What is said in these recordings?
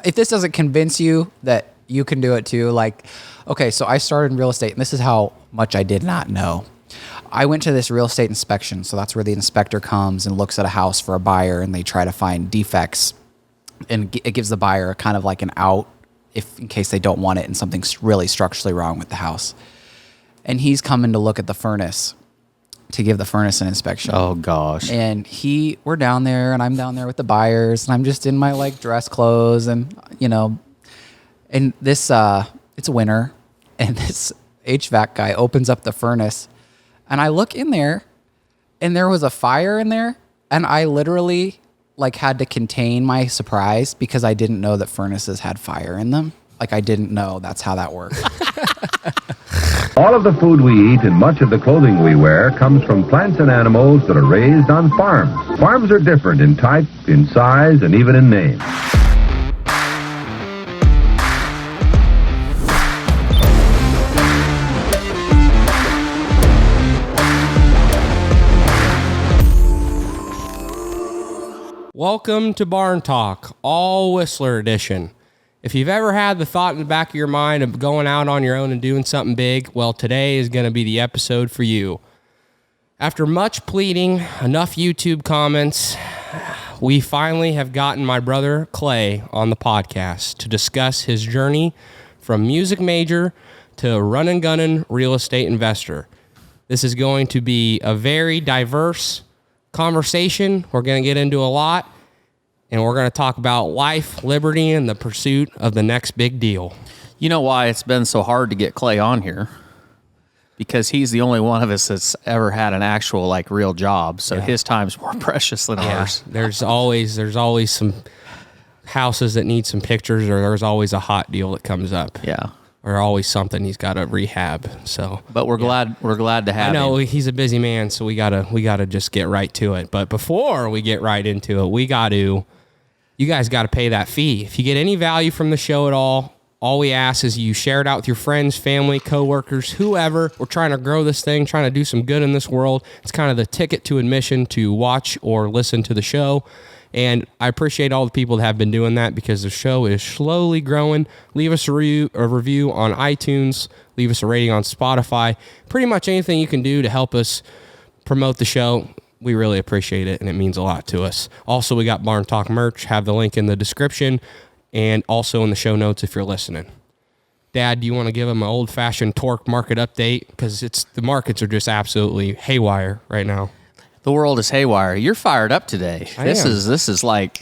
if this doesn't convince you that you can do it too, like, okay, so I started in real estate, and this is how much I did not know. I went to this real estate inspection. So that's where the inspector comes and looks at a house for a buyer, and they try to find defects, and it gives the buyer kind of like an out in case they don't want it and something's really structurally wrong with the house. And he's coming to look at the furnace, to give the furnace an inspection. Oh gosh. And we're down there, and I'm down there with the buyers, and I'm just in my like dress clothes, and and this it's winter, and this HVAC guy opens up the furnace, and I look in there, and there was a fire in there, and I literally like had to contain my surprise because I didn't know that furnaces had fire in them. Like, I didn't know that's how that worked. All of the food we eat and much of the clothing we wear comes from plants and animals that are raised on farms. Farms are different in type, in size, and even in name. Welcome to Barn Talk, all Whisler Addition. If you've ever had the thought in the back of your mind of going out on your own and doing something big, well, today is going to be the episode for you. After much pleading, enough YouTube comments, we finally have gotten my brother Clay on the podcast to discuss his journey from music major to runnin gunnin real estate investor. This is going to be a very diverse conversation. We're going to get into a lot, and we're going to talk about life, liberty, and the pursuit of the next big deal. You know why it's been so hard to get Clay on here? Because he's the only one of us that's ever had an actual like real job. So his time's more precious than ours. There's always some houses that need some pictures, or there's always a hot deal that comes up. Yeah. Or always something he's got to rehab. So, but we're glad to have him. I know he's a busy man, so we gotta just get right to it. But before we get right into it, you guys got to pay that fee. If you get any value from the show at all we ask is you share it out with your friends, family, coworkers, whoever. We're trying to grow this thing, trying to do some good in this world. It's kind of the ticket to admission to watch or listen to the show. And I appreciate all the people that have been doing that because the show is slowly growing. Leave us a review on iTunes. Leave us a rating on Spotify. Pretty much anything you can do to help us promote the show. We really appreciate it, and it means a lot to us. Also, we got Barn Talk merch. Have the link in the description and also in the show notes if you're listening. Dad, do you want to give them an old-fashioned torque market update? Because the markets are just absolutely haywire right now. The world is haywire. You're fired up today. This is like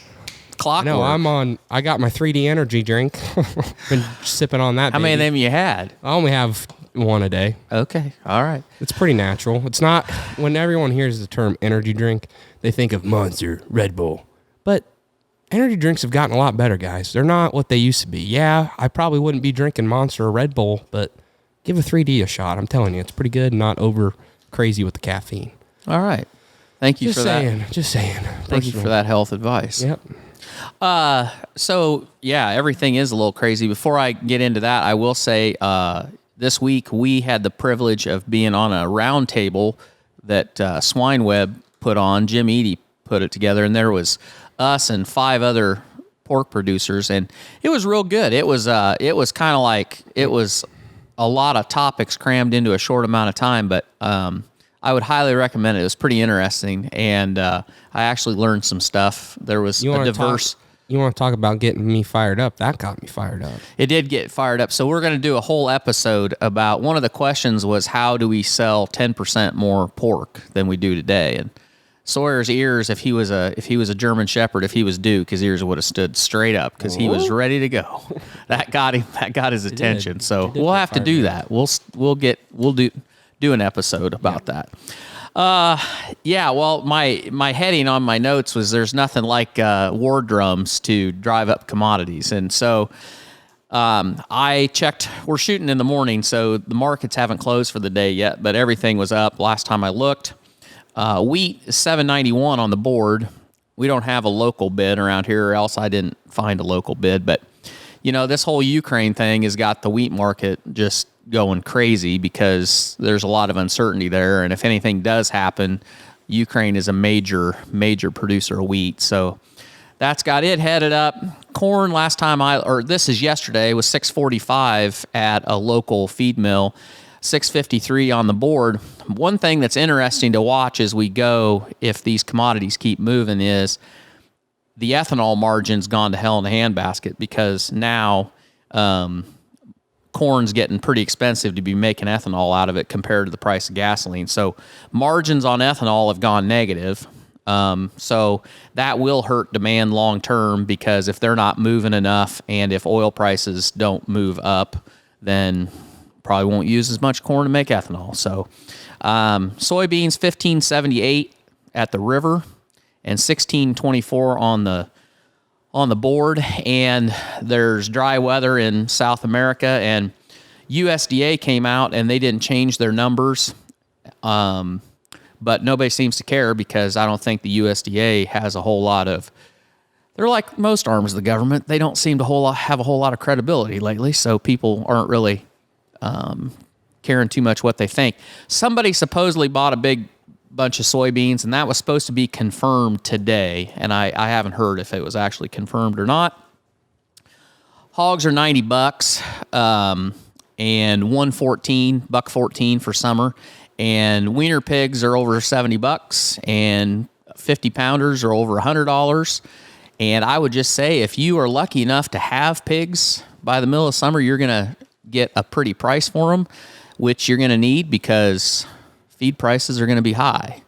clockwork. No, I got my 3D energy drink. Been sipping on that. How many of them you had? I only have one a day. Okay. All right. It's pretty natural. It's not, when everyone hears the term energy drink, they think of Monster, Red Bull. But energy drinks have gotten a lot better, guys. They're not what they used to be. Yeah, I probably wouldn't be drinking Monster or Red Bull, but give a 3D a shot. I'm telling you, it's pretty good, not over crazy with the caffeine. All right. Thank you for that. Just saying. Thank you for that health advice. Yep. So, yeah, everything is a little crazy. Before I get into that, I will say this week we had the privilege of being on a round table that SwineWeb put on. Jim Eady put it together, and there was us and 5 other pork producers, and it was real good. It was kind of like it was a lot of topics crammed into a short amount of time, but I would highly recommend it. It was pretty interesting, and I actually learned some stuff. There was a diverse... You want to talk about getting me fired up? That got me fired up. It did get fired up. So we're going to do a whole episode about... One of the questions was, how do we sell 10% more pork than we do today? And Sawyer's ears, if he was a German Shepherd, if he was Duke, his ears would have stood straight up because he was ready to go. That got him. That got his attention. So we'll have to do that. We'll do an episode about that. Well, my heading on my notes was there's nothing like war drums to drive up commodities. And so I checked, we're shooting in the morning, so the markets haven't closed for the day yet, but everything was up last time I looked. Wheat is $7.91 on the board. We don't have a local bid around here, or else I didn't find a local bid. But, this whole Ukraine thing has got the wheat market just going crazy because there's a lot of uncertainty there. And if anything does happen, Ukraine is a major producer of wheat. So that's got it headed up. corn last time this is yesterday, was $6.45 at a local feed mill, $6.53 on the board. One thing that's interesting to watch as we go, if these commodities keep moving, is the ethanol margin's gone to hell in a handbasket, because now corn's getting pretty expensive to be making ethanol out of it compared to the price of gasoline. So margins on ethanol have gone negative. So that will hurt demand long term, because if they're not moving enough and if oil prices don't move up, then probably won't use as much corn to make ethanol. So soybeans $15.78 at the river and $16.24 on the board. And there's dry weather in South America, and USDA came out and they didn't change their numbers. But nobody seems to care, because I don't think the USDA has a whole lot of, they're like most arms of the government. They don't seem to have a whole lot of credibility lately. So people aren't really caring too much what they think. Somebody supposedly bought a big bunch of soybeans, and that was supposed to be confirmed today. And I haven't heard if it was actually confirmed or not. Hogs are $90, and $1.14 for summer. And wiener pigs are over $70, and 50 pounders are over $100. And I would just say, if you are lucky enough to have pigs by the middle of summer, you're going to get a pretty price for them, which you're going to need, because feed prices are going to be high.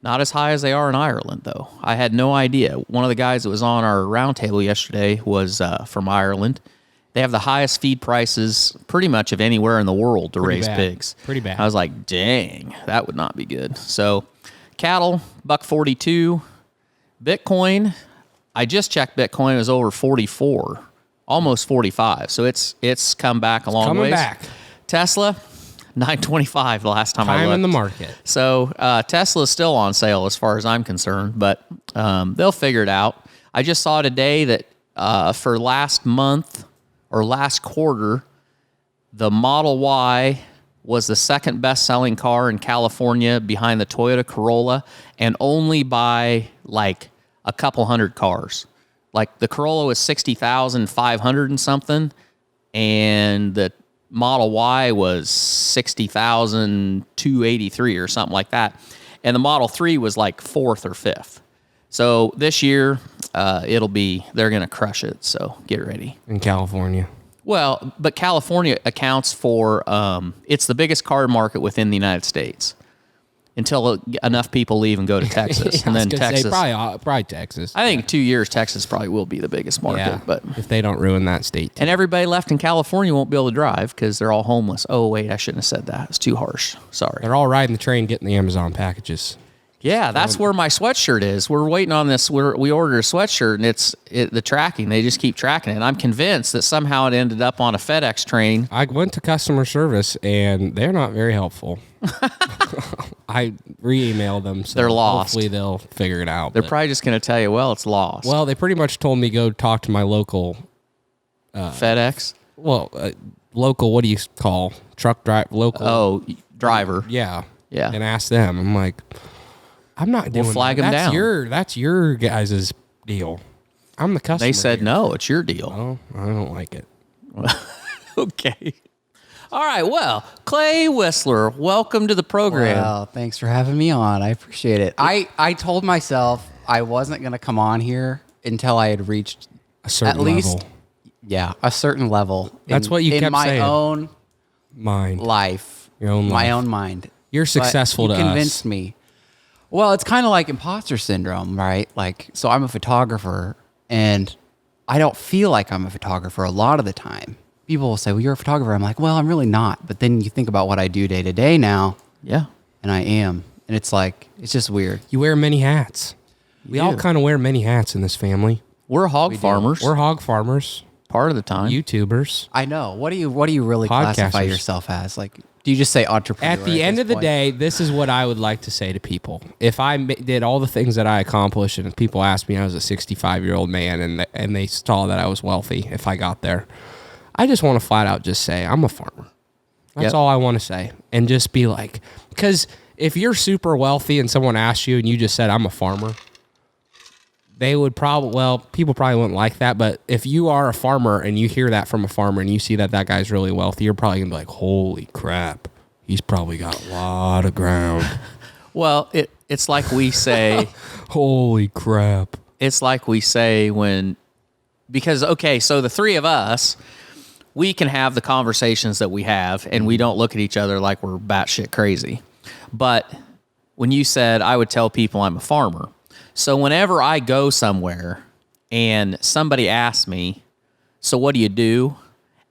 Not as high as they are in Ireland, though. I had no idea. One of the guys that was on our roundtable yesterday was from Ireland. They have the highest feed prices pretty much of anywhere in the world to raise pigs. Pretty bad. I was like, dang, that would not be good. So cattle, $1.42. Bitcoin, I just checked Bitcoin, it was over 44, almost 45. So it's come back a long ways. Coming back. Tesla, $9.25 the last time I looked. Time in the market. So Tesla's still on sale as far as I'm concerned, but they'll figure it out. I just saw today that for last month or last quarter, the Model Y was the second best-selling car in California behind the Toyota Corolla, and only by like a couple hundred cars. Like the Corolla was 60,500 and something, and the Model Y was 60,283 or something like that. And the Model 3 was like fourth or fifth. So this year, they're going to crush it. So get ready. In California. Well, but California accounts for, it's the biggest car market within the United States until enough people leave and go to Texas. And then Texas. Probably Texas. I think in 2 years, Texas probably will be the biggest market. Yeah, but if they don't ruin that state. And everybody left in California won't be able to drive because they're all homeless. Oh, wait, I shouldn't have said that. It's too harsh. Sorry. They're all riding the train getting the Amazon packages. Yeah, that's where my sweatshirt is. We're waiting on this. We ordered a sweatshirt, and the tracking. They just keep tracking it. And I'm convinced that somehow it ended up on a FedEx train. I went to customer service, and they're not very helpful. I re-emailed them. So they're lost. Hopefully they'll figure it out. They're probably just going to tell you, well, it's lost. Well, they pretty much told me go talk to my local FedEx? Well, local, what do you call? Truck driver? Local. Oh, driver. Yeah. Yeah. And ask them. I'm like, I'm not doing flag that. them down. That's your guys' deal. I'm the customer. They said, here. no, it's your deal. Oh, I don't like it. Okay. All right. Well, Clay Whisler, welcome to the program. Well, thanks for having me on. I appreciate it. I told myself I wasn't going to come on here until I had reached A certain at least, level. yeah, a certain level. That's what you kept saying. In my own Mind. life. Your own My life. own mind. You're successful But to you us. convinced me. Well, it's kind of like imposter syndrome, right? Like, so I'm a photographer, and I don't feel like I'm a photographer a lot of the time. People will say, well, you're a photographer. I'm like, well, I'm really not. But then you think about what I do day to day now, Yeah. and I am. And it's like, it's just weird. You wear many hats. We all do. kind of wear many hats in this family. We're hog farmers. We're hog farmers, part of the time. YouTubers. I know. What do you really classify Podcasters. yourself as? Like, do you just say entrepreneur? At the end of the day, this is what I would like to say to people. If I did all the things that I accomplished, and people asked me, I was a 65-year-old man, and they saw that I was wealthy if I got there, I just want to flat out just say, I'm a farmer. That's Yep. all I want to say. And just be like, because if you're super wealthy and someone asks you and you just said, I'm a farmer, they would people probably wouldn't like that, but if you are a farmer and you hear that from a farmer and you see that guy's really wealthy, you're probably gonna be like, holy crap, he's probably got a lot of ground. Well, it's like we say, holy crap. It's like we say because so the three of us, we can have the conversations that we have and we don't look at each other like we're batshit crazy. But when you said I would tell people I'm a farmer, so whenever I go somewhere and somebody asks me, so what do you do?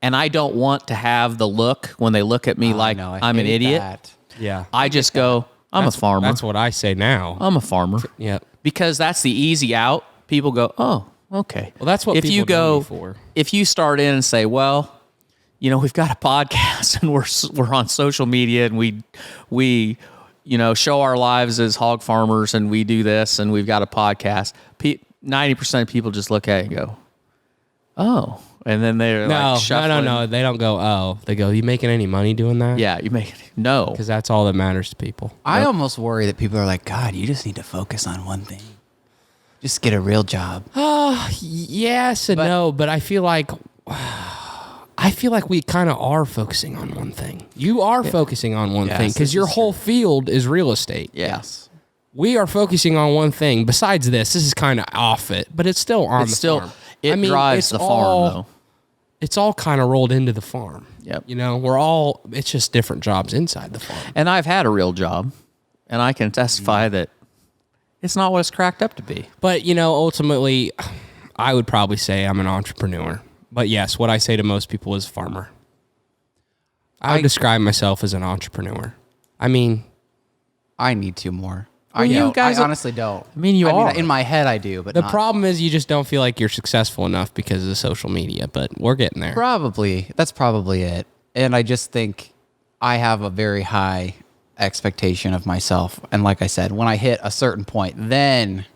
And I don't want to have the look when they look at me like I'm an idiot. That. Yeah. I just go, I'm a farmer. That's what I say now. I'm a farmer. Yeah. Because that's the easy out. People go, oh, okay. Well, that's what if people you go know me for. If you start in and say, well, we've got a podcast and we're on social media and we show our lives as hog farmers and we do this and we've got a podcast. 90% of people just look at it and go, oh, and then they're like shuffling. No. They don't go, oh. They go, you making any money doing that? Yeah, you make it. No. Because that's all that matters to people. I almost worry that people are like, God, you just need to focus on one thing. Just get a real job. Yes and no, but I feel like we kind of are focusing on one thing. You are focusing on one thing because your whole field is real estate. Yes. We are focusing on one thing. Besides this is kind of off it, but it's still on the farm. It drives the farm, though. It's all kind of rolled into the farm. Yep. It's just different jobs inside the farm. And I've had a real job, and I can testify that it's not what it's cracked up to be. But, ultimately, I would probably say I'm an entrepreneur. But yes, what I say to most people is farmer. I would describe myself as an entrepreneur. I mean, I need to more. You guys I honestly don't. I mean, you are. In my head, I do, but the problem is you just don't feel like you're successful enough because of social media, but we're getting there. Probably. That's probably it. And I just think I have a very high expectation of myself. And like I said, when I hit a certain point, then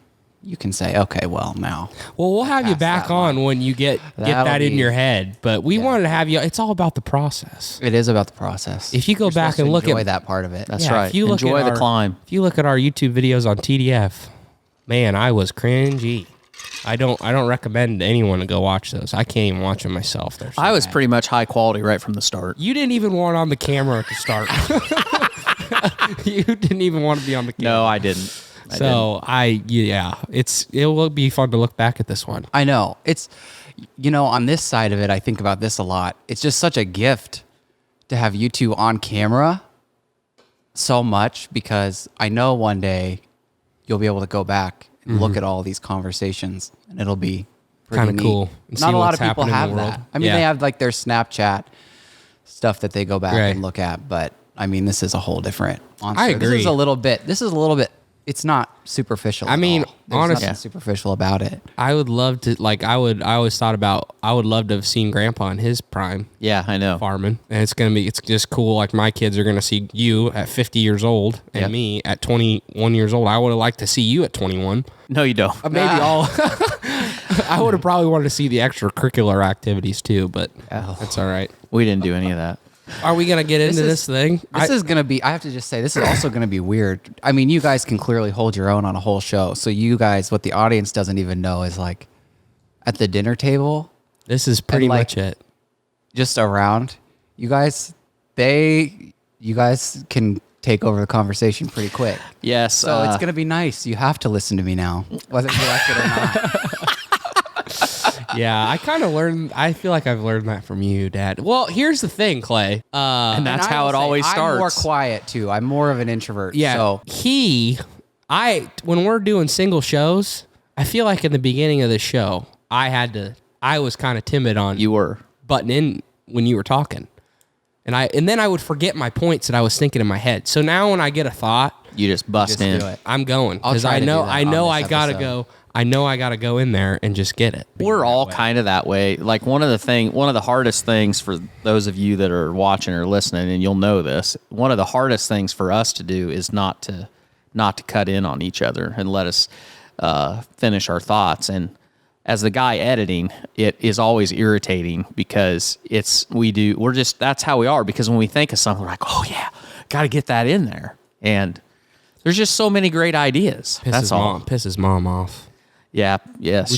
you can say, okay, well, now. Well, we'll have you back on when you get that in your head. But we wanted to have you. It's all about the process. It is about the process. If you go back and look at that part of it. That's right. If you enjoy the climb. If you look at our YouTube videos on TDF, man, I was cringy. I don't recommend anyone to go watch those. I can't even watch them myself. I was pretty much high quality right from the start. You didn't even want on the camera at the start. You didn't even want to be on the camera. No, I didn't. It will be fun to look back at this one. I know. It's, on this side of it, I think about this a lot. It's just such a gift to have you two on camera so much because I know one day you'll be able to go back and look at all these conversations and it'll be kind of cool. Not a lot of people have that. I mean, they have like their Snapchat stuff that they go back and look at, but I mean, this is a whole different monster. I agree. This is a little bit, it's not superficial. I mean, honestly, nothing superficial about it. I would love to, I always thought about, I would love to have seen Grandpa in his prime. Yeah, I know. Farming. And it's just cool. Like my kids are going to see you at 50 years old and me at 21 years old. I would have liked to see you at 21. No, you don't. Maybe I would have probably wanted to see the extracurricular activities too, but that's all right. We didn't do any of that. Are we going to get into this thing? This is going to be, I have to just say, this is also going to be weird. I mean, you guys can clearly hold your own on a whole show. So you guys, what the audience doesn't even know is like at the dinner table. This is pretty much it. Just around, you guys can take over the conversation pretty quick. Yes. So it's going to be nice. You have to listen to me now, whether you like it or not. Yeah, I kind of learned. I feel like I've learned that from you, Dad. Well, here's the thing, Clay. And that's how it always starts. I'm more quiet too. I'm more of an introvert. Yeah. So when we're doing single shows, I feel like in the beginning of the show, I was kind of timid on. You were butting in when you were talking, and then I would forget my points that I was thinking in my head. So now when I get a thought, you just bust in. Do it. I'm going because I know I gotta go. I know I got to go in there and just get it. We're all kind of that way. Like one of the hardest things for those of you that are watching or listening, and you'll know this, one of the hardest things for us to do is not to cut in on each other and let us finish our thoughts. And as the guy editing, it is always irritating because that's how we are. Because when we think of something, we're like, oh yeah, got to get that in there. And there's just so many great ideas. That's all. Pisses mom off. Yeah. Yes.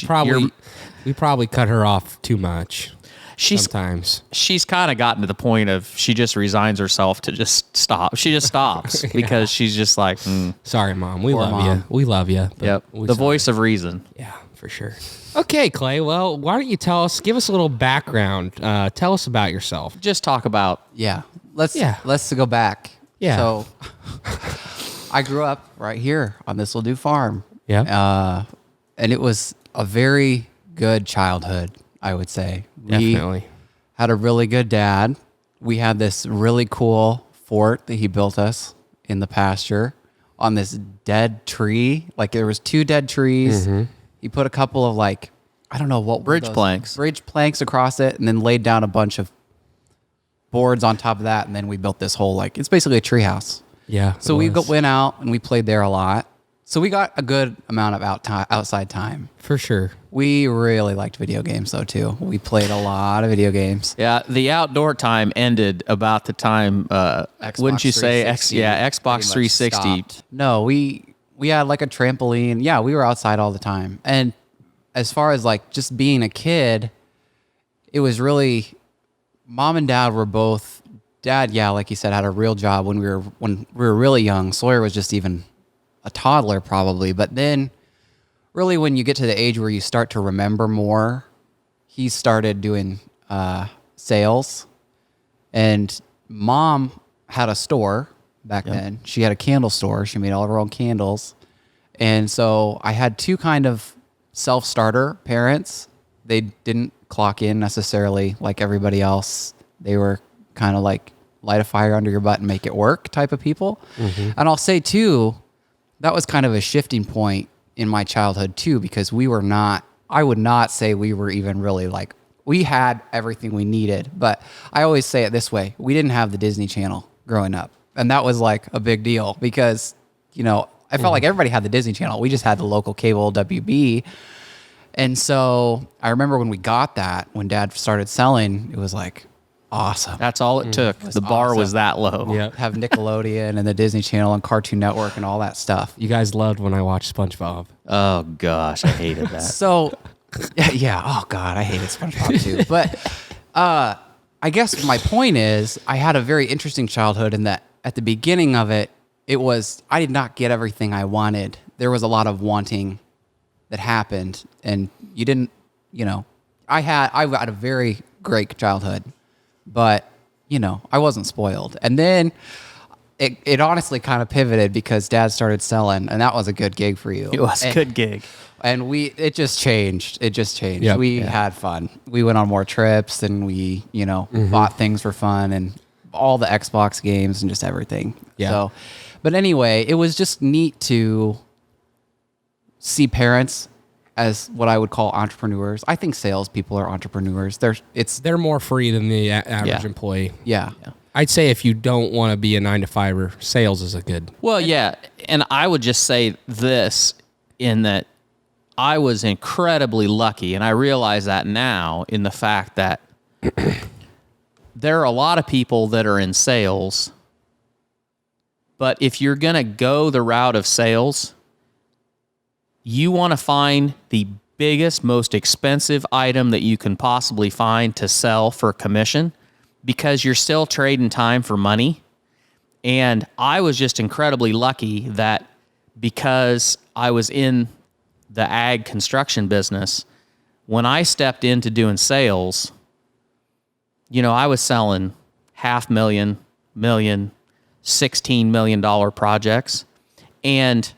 We probably cut her off too much. Sometimes she's kind of gotten to the point of she just resigns herself to just stop. She just stops because she's just like, sorry, Mom. We love you. We love you. Yep. The voice of reason. Yeah, for sure. Okay, Clay. Well, why don't you give us a little background. Tell us about yourself. Just talk about. Yeah. Let's go back. Yeah. So I grew up right here on this Ladue farm. Yeah. And it was a very good childhood, I would say. Definitely. We had a really good dad. We had this really cool fort that he built us in the pasture on this dead tree. Like there was 2 dead trees. Mm-hmm. He put a couple of I don't know what bridge planks across it, and then laid down a bunch of boards on top of that, and then we built this whole it's basically a tree house. Yeah. So we went out and we played there a lot. So we got a good amount of outside time. For sure. We really liked video games though too. We played a lot of video games. Yeah, the outdoor time ended about the time. Wouldn't you say? Xbox 360. Stopped. No, we had a trampoline. Yeah, we were outside all the time. And as far as just being a kid, it was really Mom and Dad were both. Dad, yeah, like you said, had a real job when we were really young. Sawyer was just even a toddler probably, but then really when you get to the age where you start to remember more, he started doing sales. And Mom had a store back then. She had a candle store. She made all of her own candles. And so I had 2 kind of self-starter parents. They didn't clock in necessarily like everybody else. They were kind of light a fire under your butt and make it work type of people. Mm-hmm. And I'll say too, that was kind of a shifting point in my childhood too, because I would not say we were even really we had everything we needed, but I always say it this way. We didn't have the Disney Channel growing up. And that was a big deal because, I felt like everybody had the Disney Channel. We just had the local cable WB. And so I remember when we got that, when Dad started selling, it was awesome. That's all it took. The bar was that low. Yeah. Have Nickelodeon and the Disney Channel and Cartoon Network and all that stuff. You guys loved when I watched SpongeBob. Oh gosh, I hated that. So, yeah. Oh God, I hated SpongeBob too. But I guess my point is, I had a very interesting childhood in that at the beginning of it, I did not get everything I wanted. There was a lot of wanting that happened, and you didn't. I had a very great childhood. But, I wasn't spoiled. And then it honestly kind of pivoted because Dad started selling, and that was a good gig for you. It was a good gig. And it just changed. It just changed. Yep. We had fun. We went on more trips, and we, bought things for fun and all the Xbox games and just everything. Yeah. So, but anyway, it was just neat to see parents as what I would call entrepreneurs. I think salespeople are entrepreneurs. They're more free than the average employee. Yeah. I'd say if you don't want to be a 9-to-5er, sales is a good. Well, yeah, and I would just say this in that I was incredibly lucky, and I realize that now in the fact that there are a lot of people that are in sales, but if you're going to go the route of sales, you want to find the biggest, most expensive item that you can possibly find to sell for commission because you're still trading time for money. And I was just incredibly lucky that because I was in the ag construction business, when I stepped into doing sales, I was selling $500,000, million, $16 million projects. And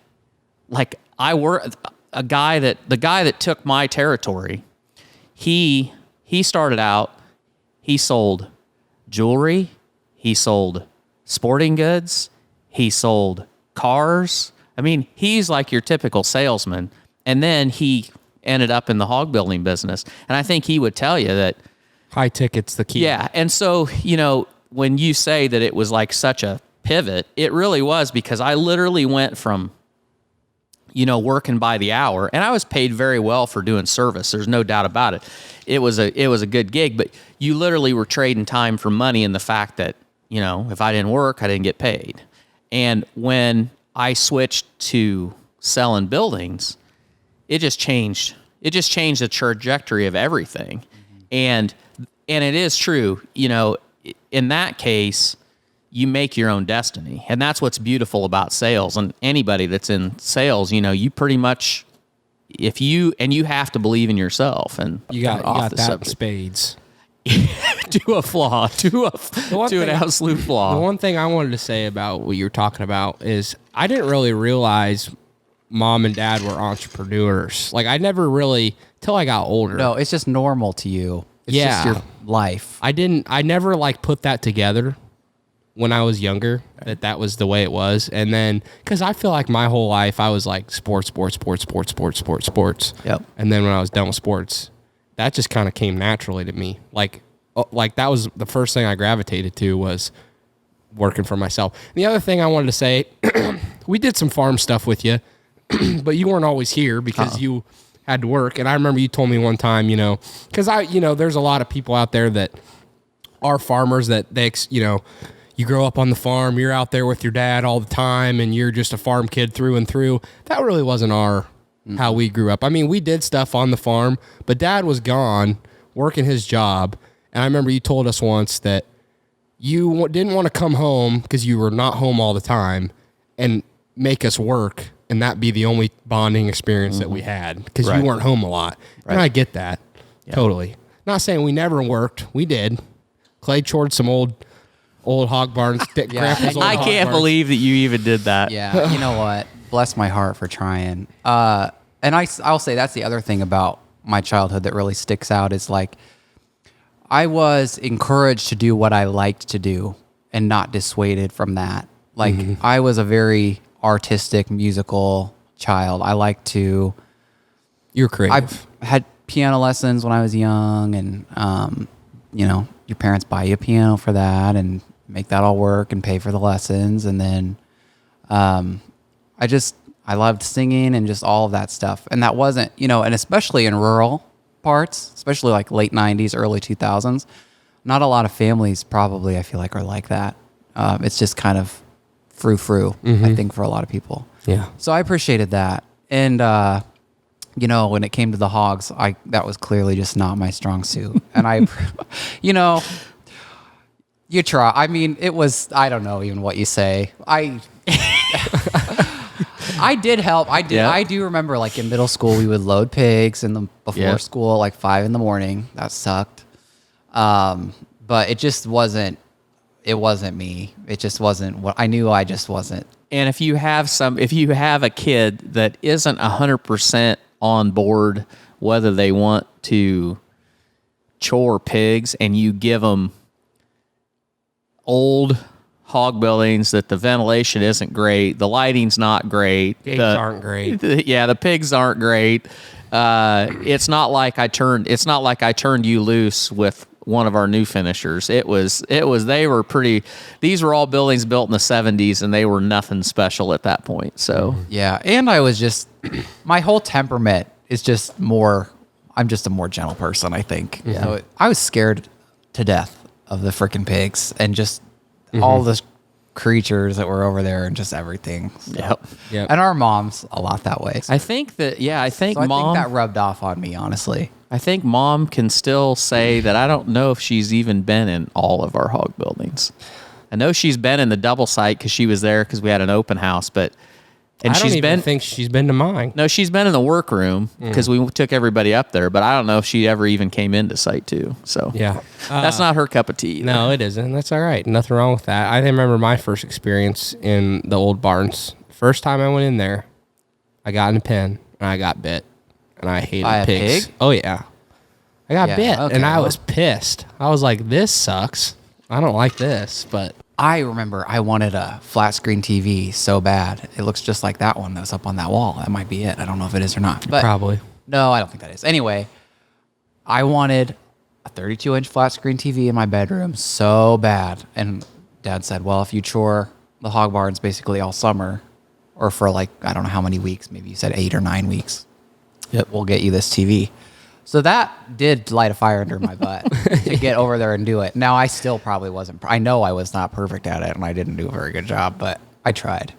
the guy that took my territory, he started out, he sold jewelry, he sold sporting goods, he sold cars. I mean, he's like your typical salesman. And then he ended up in the hog building business. And I think he would tell you that high ticket's the key. Yeah. And so, when you say that it was such a pivot, it really was because I literally went from working by the hour, and I was paid very well for doing service. There's no doubt about it. It was a good gig, but you literally were trading time for money in the fact that, if I didn't work, I didn't get paid. And when I switched to selling buildings, it just changed. It just changed the trajectory of everything. And it is true, in that case, you make your own destiny. And that's what's beautiful about sales. And anybody that's in sales, you pretty much, you have to believe in yourself. And You got that in spades. to a flaw, to an absolute flaw. The one thing I wanted to say about what you were talking about is I didn't really realize mom and dad were entrepreneurs. Like I never really, till I got older. No, it's just normal to you. It's just your life. I never like put that together when I was younger, that was the way it was. And then, cause I feel like my whole life I was like sports. Yep. And then when I was done with sports, that just kind of came naturally to me. Like that was the first thing I gravitated to was working for myself. And the other thing I wanted to say, we did some farm stuff with you, but you weren't always here because you had to work. And I remember you told me one time, cause there's a lot of people out there that are farmers that you grow up on the farm, you're out there with your dad all the time and you're just a farm kid through and through. That really wasn't how we grew up. I mean, we did stuff on the farm, but dad was gone working his job. And I remember you told us once that you didn't want to come home because you were not home all the time and make us work and that be the only bonding experience that we had because you weren't home a lot. Right. And I get that. Yeah. Totally. Not saying we never worked. We did. Clay chored some old hog barns. Grandpa's old I hog can't barns. believe that you even did that. Yeah, you know what? Bless my heart for trying. And I'll say that's the other thing about my childhood that really sticks out is like I was encouraged to do what I liked to do and not dissuaded from that. Like I was a very artistic, musical child. I like to. You're creative. I had piano lessons when I was young, and your parents buy you a piano for that and make that all work and pay for the lessons, and then I loved singing and just all of that stuff. And that wasn't, and especially in rural parts, especially like late 90s, early 2000s, not a lot of families probably I feel like are like that. It's just kind of frou-frou, I think, for a lot of people. Yeah. So I appreciated that. And, when it came to the hogs, that was clearly just not my strong suit. And you try. I mean, it was, I don't know even what you say. I did help. I did. Yeah. I do remember like in middle school, we would load pigs before school, like 5 a.m. That sucked. But it just wasn't me. It just wasn't what I knew. I just wasn't. And if you have a kid that isn't 100% on board, whether they want to chore pigs, and you give them old hog buildings that the ventilation isn't great, the lighting's not great, pigs aren't great. The pigs aren't great. It's not like I turned you loose with one of our new finishers. These were all buildings built in the 70s and they were nothing special at that point. So yeah. And I was just, my whole temperament is just I'm just a more gentle person, I think. Yeah. So I was scared to death of the freaking pigs and just all the creatures that were over there and just everything. So. Yep. And our mom's a lot that way. So. I think that rubbed off on me, honestly. I think mom can still say that I don't know if she's even been in all of our hog buildings. I know she's been in the double site because she was there because we had an open house, but I don't even think she's been to mine. No, she's been in the workroom because we took everybody up there, but I don't know if she ever even came into site too. So yeah, that's not her cup of tea either. No, it isn't. That's all right. Nothing wrong with that. I remember my first experience in the old barns. First time I went in there, I got in a pen and I got bit. And I hated pigs. Oh, yeah. I got bit, and I was pissed. I was like, this sucks. I don't like this, but... I remember I wanted a flat screen TV so bad. It looks just like that one that's up on that wall. That might be it. I don't know if it is or not. But probably. No, I don't think that is. Anyway, I wanted a 32-inch flat screen TV in my bedroom so bad. And Dad said, well, if you chore the hog barns basically all summer, or for like, I don't know how many weeks, maybe you said 8 or 9 weeks, we'll get you this TV. So that did light a fire under my butt to get over there and do it. Now, I still probably wasn't. I know I was not perfect at it, and I didn't do a very good job, but I tried.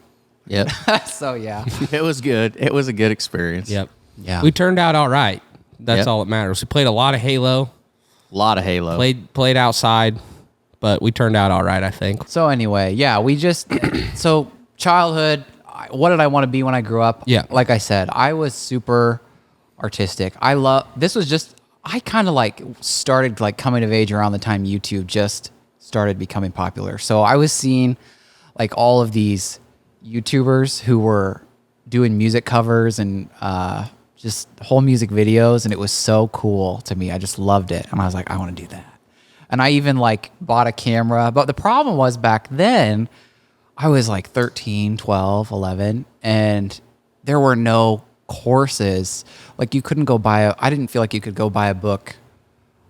Yep. So, yeah. It was good. It was a good experience. Yep. Yeah. We turned out all right. That's Yep. all that matters. We played a lot of Halo, A lot of Halo. played outside, but we turned out all right, I think. So anyway, yeah, we just so childhood. What did I want to be when I grew up? Yeah. like I said, I was super artistic. I kind of like started like coming of age around the time YouTube just started becoming popular. So I was seeing like all of these YouTubers who were doing music covers and just whole music videos, and it was so cool to me. I just loved it, and I was like, I want to do that. And I even like bought a camera. But the problem was back then, I was like 13, 12, 11, and there were no courses. Like you couldn't go buy I didn't feel like you could go buy a book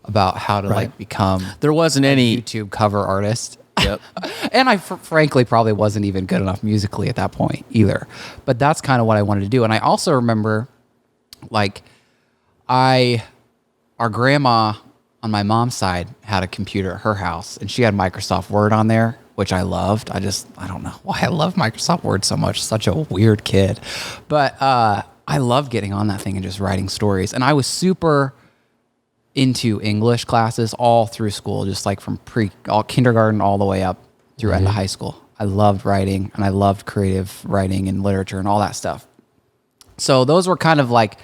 about how to like become There wasn't any. YouTube cover artist. Yep. And I frankly probably wasn't even good enough musically at that point either. But that's kind of what I wanted to do. And I also remember like our grandma on my mom's side had a computer at her house, and she had Microsoft Word on there, which I loved. I don't know why I love Microsoft Word so much. Such a weird kid. But I loved getting on that thing and just writing stories. And I was super into English classes all through school, just like from kindergarten all the way up through end of high school. I loved writing, and I loved creative writing and literature and all that stuff. So those were kind of like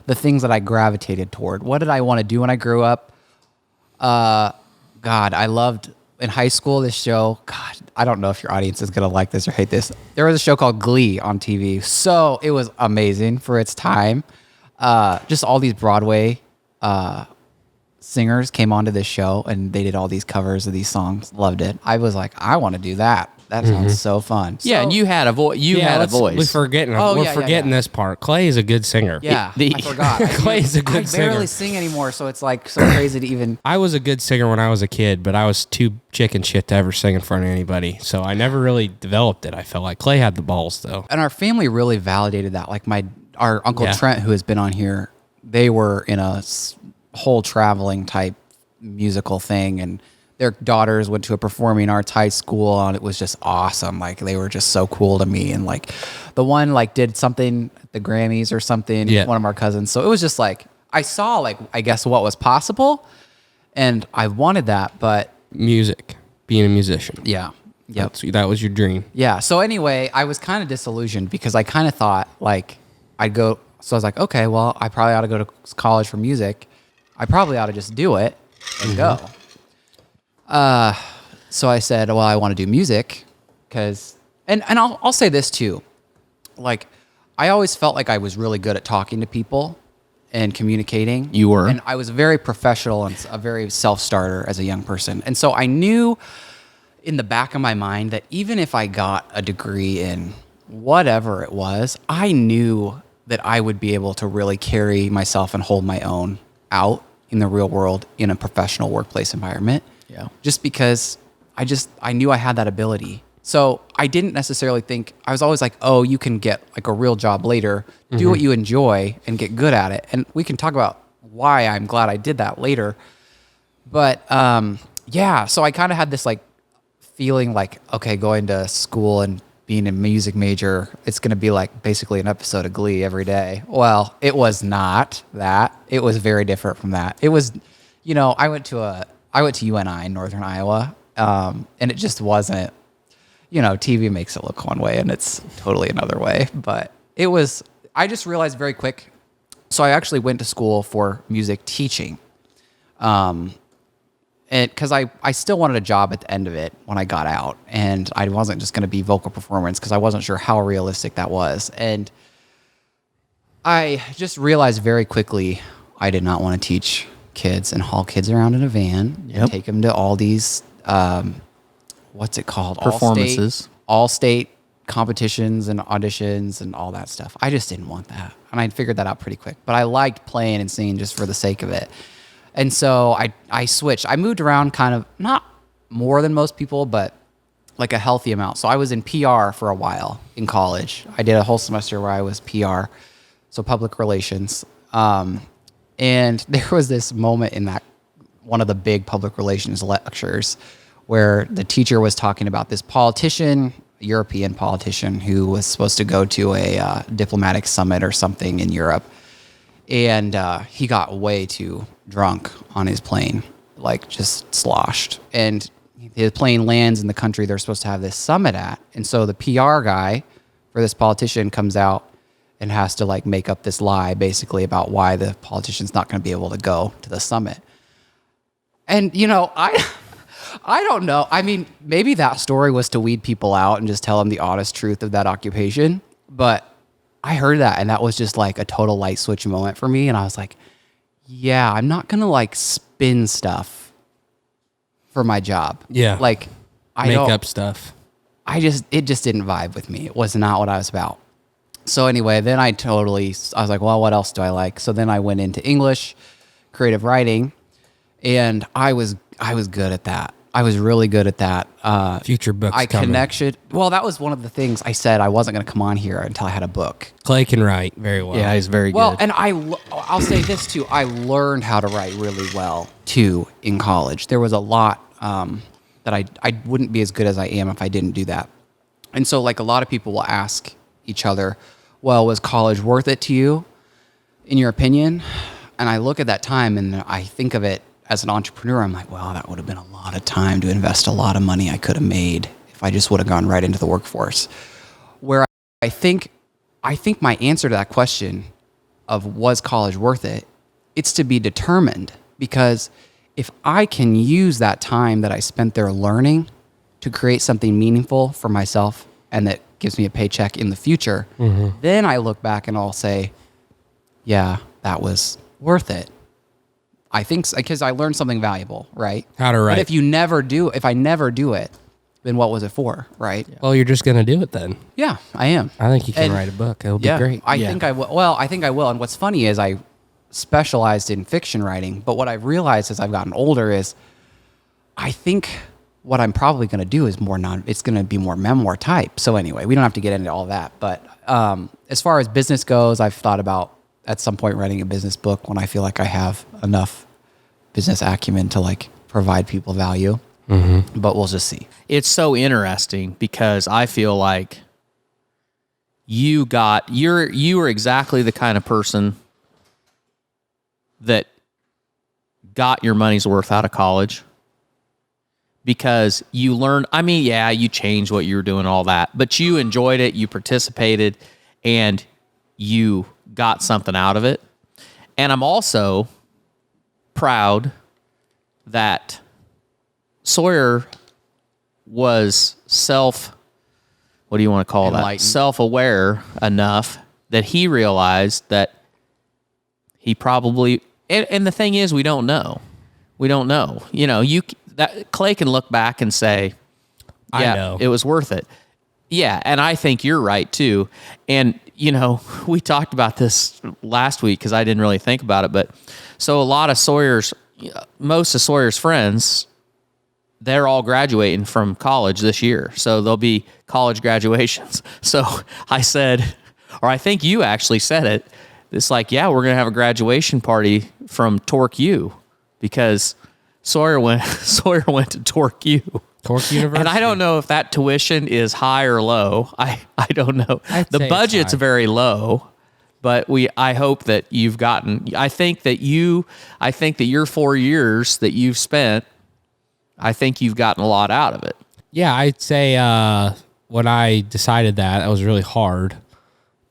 the things that I gravitated toward. What did I want to do when I grew up? God, I loved in high school this show. God, I don't know if your audience is going to like this or hate this. There was a show called Glee on TV. So it was amazing for its time. Just all these Broadway singers came onto this show, and they did all these covers of these songs. Loved it. I was like, I want to do that. That sounds so fun. Yeah, and you had a voice. You had a voice. We're forgetting this part. Clay is a good singer. Yeah, I forgot. Clay's a good singer. I barely sing anymore, so it's like so crazy to even. I was a good singer when I was a kid, but I was too chicken shit to ever sing in front of anybody. So I never really developed it. I felt like Clay had the balls, though. And our family really validated that. Like our Uncle Trent, who has been on here, they were in a whole traveling type musical thing, and their daughters went to a performing arts high school, and it was just awesome. Like they were just so cool to me. And like the one like did something at the Grammys or something, one of our cousins. So it was just like, I saw like, I guess what was possible, and I wanted that, but music, being a musician. Yeah. Yep. That was your dream. Yeah. So anyway, I was kind of disillusioned because I kind of thought like I'd go, so I was like, okay, well, I probably ought to go to college for music. I probably ought to just do it and go. So I said, well, I want to do music because, and I'll say this too. Like, I always felt like I was really good at talking to people and communicating. You were. And I was very professional and a very self-starter as a young person. And so I knew in the back of my mind that even if I got a degree in whatever it was, I knew that I would be able to really carry myself and hold my own out in the real world in a professional workplace environment. Yeah. Just because I knew I had that ability. So I didn't necessarily think, I was always like, oh, you can get like a real job later, do what you enjoy and get good at it. And we can talk about why I'm glad I did that later. But yeah, so I kind of had this like feeling like, okay, going to school and being a music major, it's going to be like basically an episode of Glee every day. Well, it was not that. It was very different from that. It was, you know, I went to UNI in Northern Iowa, and it just wasn't, you know, TV makes it look one way and it's totally another way. But it was, I just realized very quick. So I actually went to school for music teaching. And because I still wanted a job at the end of it when I got out, and I wasn't just going to be vocal performance because I wasn't sure how realistic that was. And I just realized very quickly I did not want to teach kids and haul kids around in a van and take them to all these, what's it called? Performances. All state competitions and auditions and all that stuff. I just didn't want that. And I figured that out pretty quick. But I liked playing and singing just for the sake of it. And so I switched. I moved around kind of, not more than most people, but like a healthy amount. So I was in PR for a while in college. I did a whole semester where I was PR, so public relations. And there was this moment in that one of the big public relations lectures where the teacher was talking about this politician, a European politician, who was supposed to go to a diplomatic summit or something in Europe. And he got way too drunk on his plane, like just sloshed. And his plane lands in the country they're supposed to have this summit at. And so the PR guy for this politician comes out and has to like make up this lie basically about why the politician's not going to be able to go to the summit. And, you know, I don't know. I mean, maybe that story was to weed people out and just tell them the honest truth of that occupation. But I heard that, and that was just like a total light switch moment for me. And I was like, yeah, I'm not going to like spin stuff for my job. Yeah. Like, I Make don't, up stuff. it just didn't vibe with me. It was not what I was about. So anyway, then I was like, well, what else do I like? So then I went into English, creative writing, and I was good at that. I was really good at that. Future books coming. Well, that was one of the things I said I wasn't going to come on here until I had a book. Clay can write very well. Yeah, he's very Well, good. and I'll say this too. I learned how to write really well too in college. There was a lot that I wouldn't be as good as I am if I didn't do that. And so like a lot of people will ask each other, well, was college worth it to you in your opinion? And I look at that time and I think of it as an entrepreneur. I'm like, well, that would have been a lot of time to invest a lot of money I could have made if I just would have gone right into the workforce. Where I think my answer to that question of was college worth it, it's to be determined, because if I can use that time that I spent there learning to create something meaningful for myself and that gives me a paycheck in the future, then I look back and I'll say, yeah, that was worth it. I think because I learned something valuable, right? How to write. But if I never do it, then what was it for, right? Yeah, Well, you're just going to do it then. I am. I think you can And- write a book. It'll be great. I think I will. Well, I think I will. And what's funny is I specialized in fiction writing, but what I've realized as I've gotten older is I think what I'm probably going to do is it's going to be more memoir type. So anyway, we don't have to get into all that. But as far as business goes, I've thought about at some point writing a business book when I feel like I have enough business acumen to like provide people value. But we'll just see. It's so interesting because I feel like you were exactly the kind of person that got your money's worth out of college, because you learned, I mean, yeah, you changed what you were doing, all that, but you enjoyed it, you participated, and you got something out of it. And I'm also proud that Sawyer was what do you want to call that? Enlightened. Self-aware enough that he realized that he probably, and the thing is, we don't know. We don't know. You know, Clay can look back and say, yeah, I know. it was worth it. Yeah, and I think you're right too. And, you know, we talked about this last week because I didn't really think about it, but so a lot of most of Sawyer's friends, they're all graduating from college this year. So there'll be college graduations. So I said, or I think you actually said it, it's like, yeah, we're going to have a graduation party from Torque U, because Sawyer went to Torque U. Torque University. And I don't know if that tuition is high or low. I don't know. I'd The say it's budget's high. very low, but I hope that you've gotten, I think that your 4 years that you've spent, I think you've gotten a lot out of it. Yeah, I'd say when I decided that was really hard.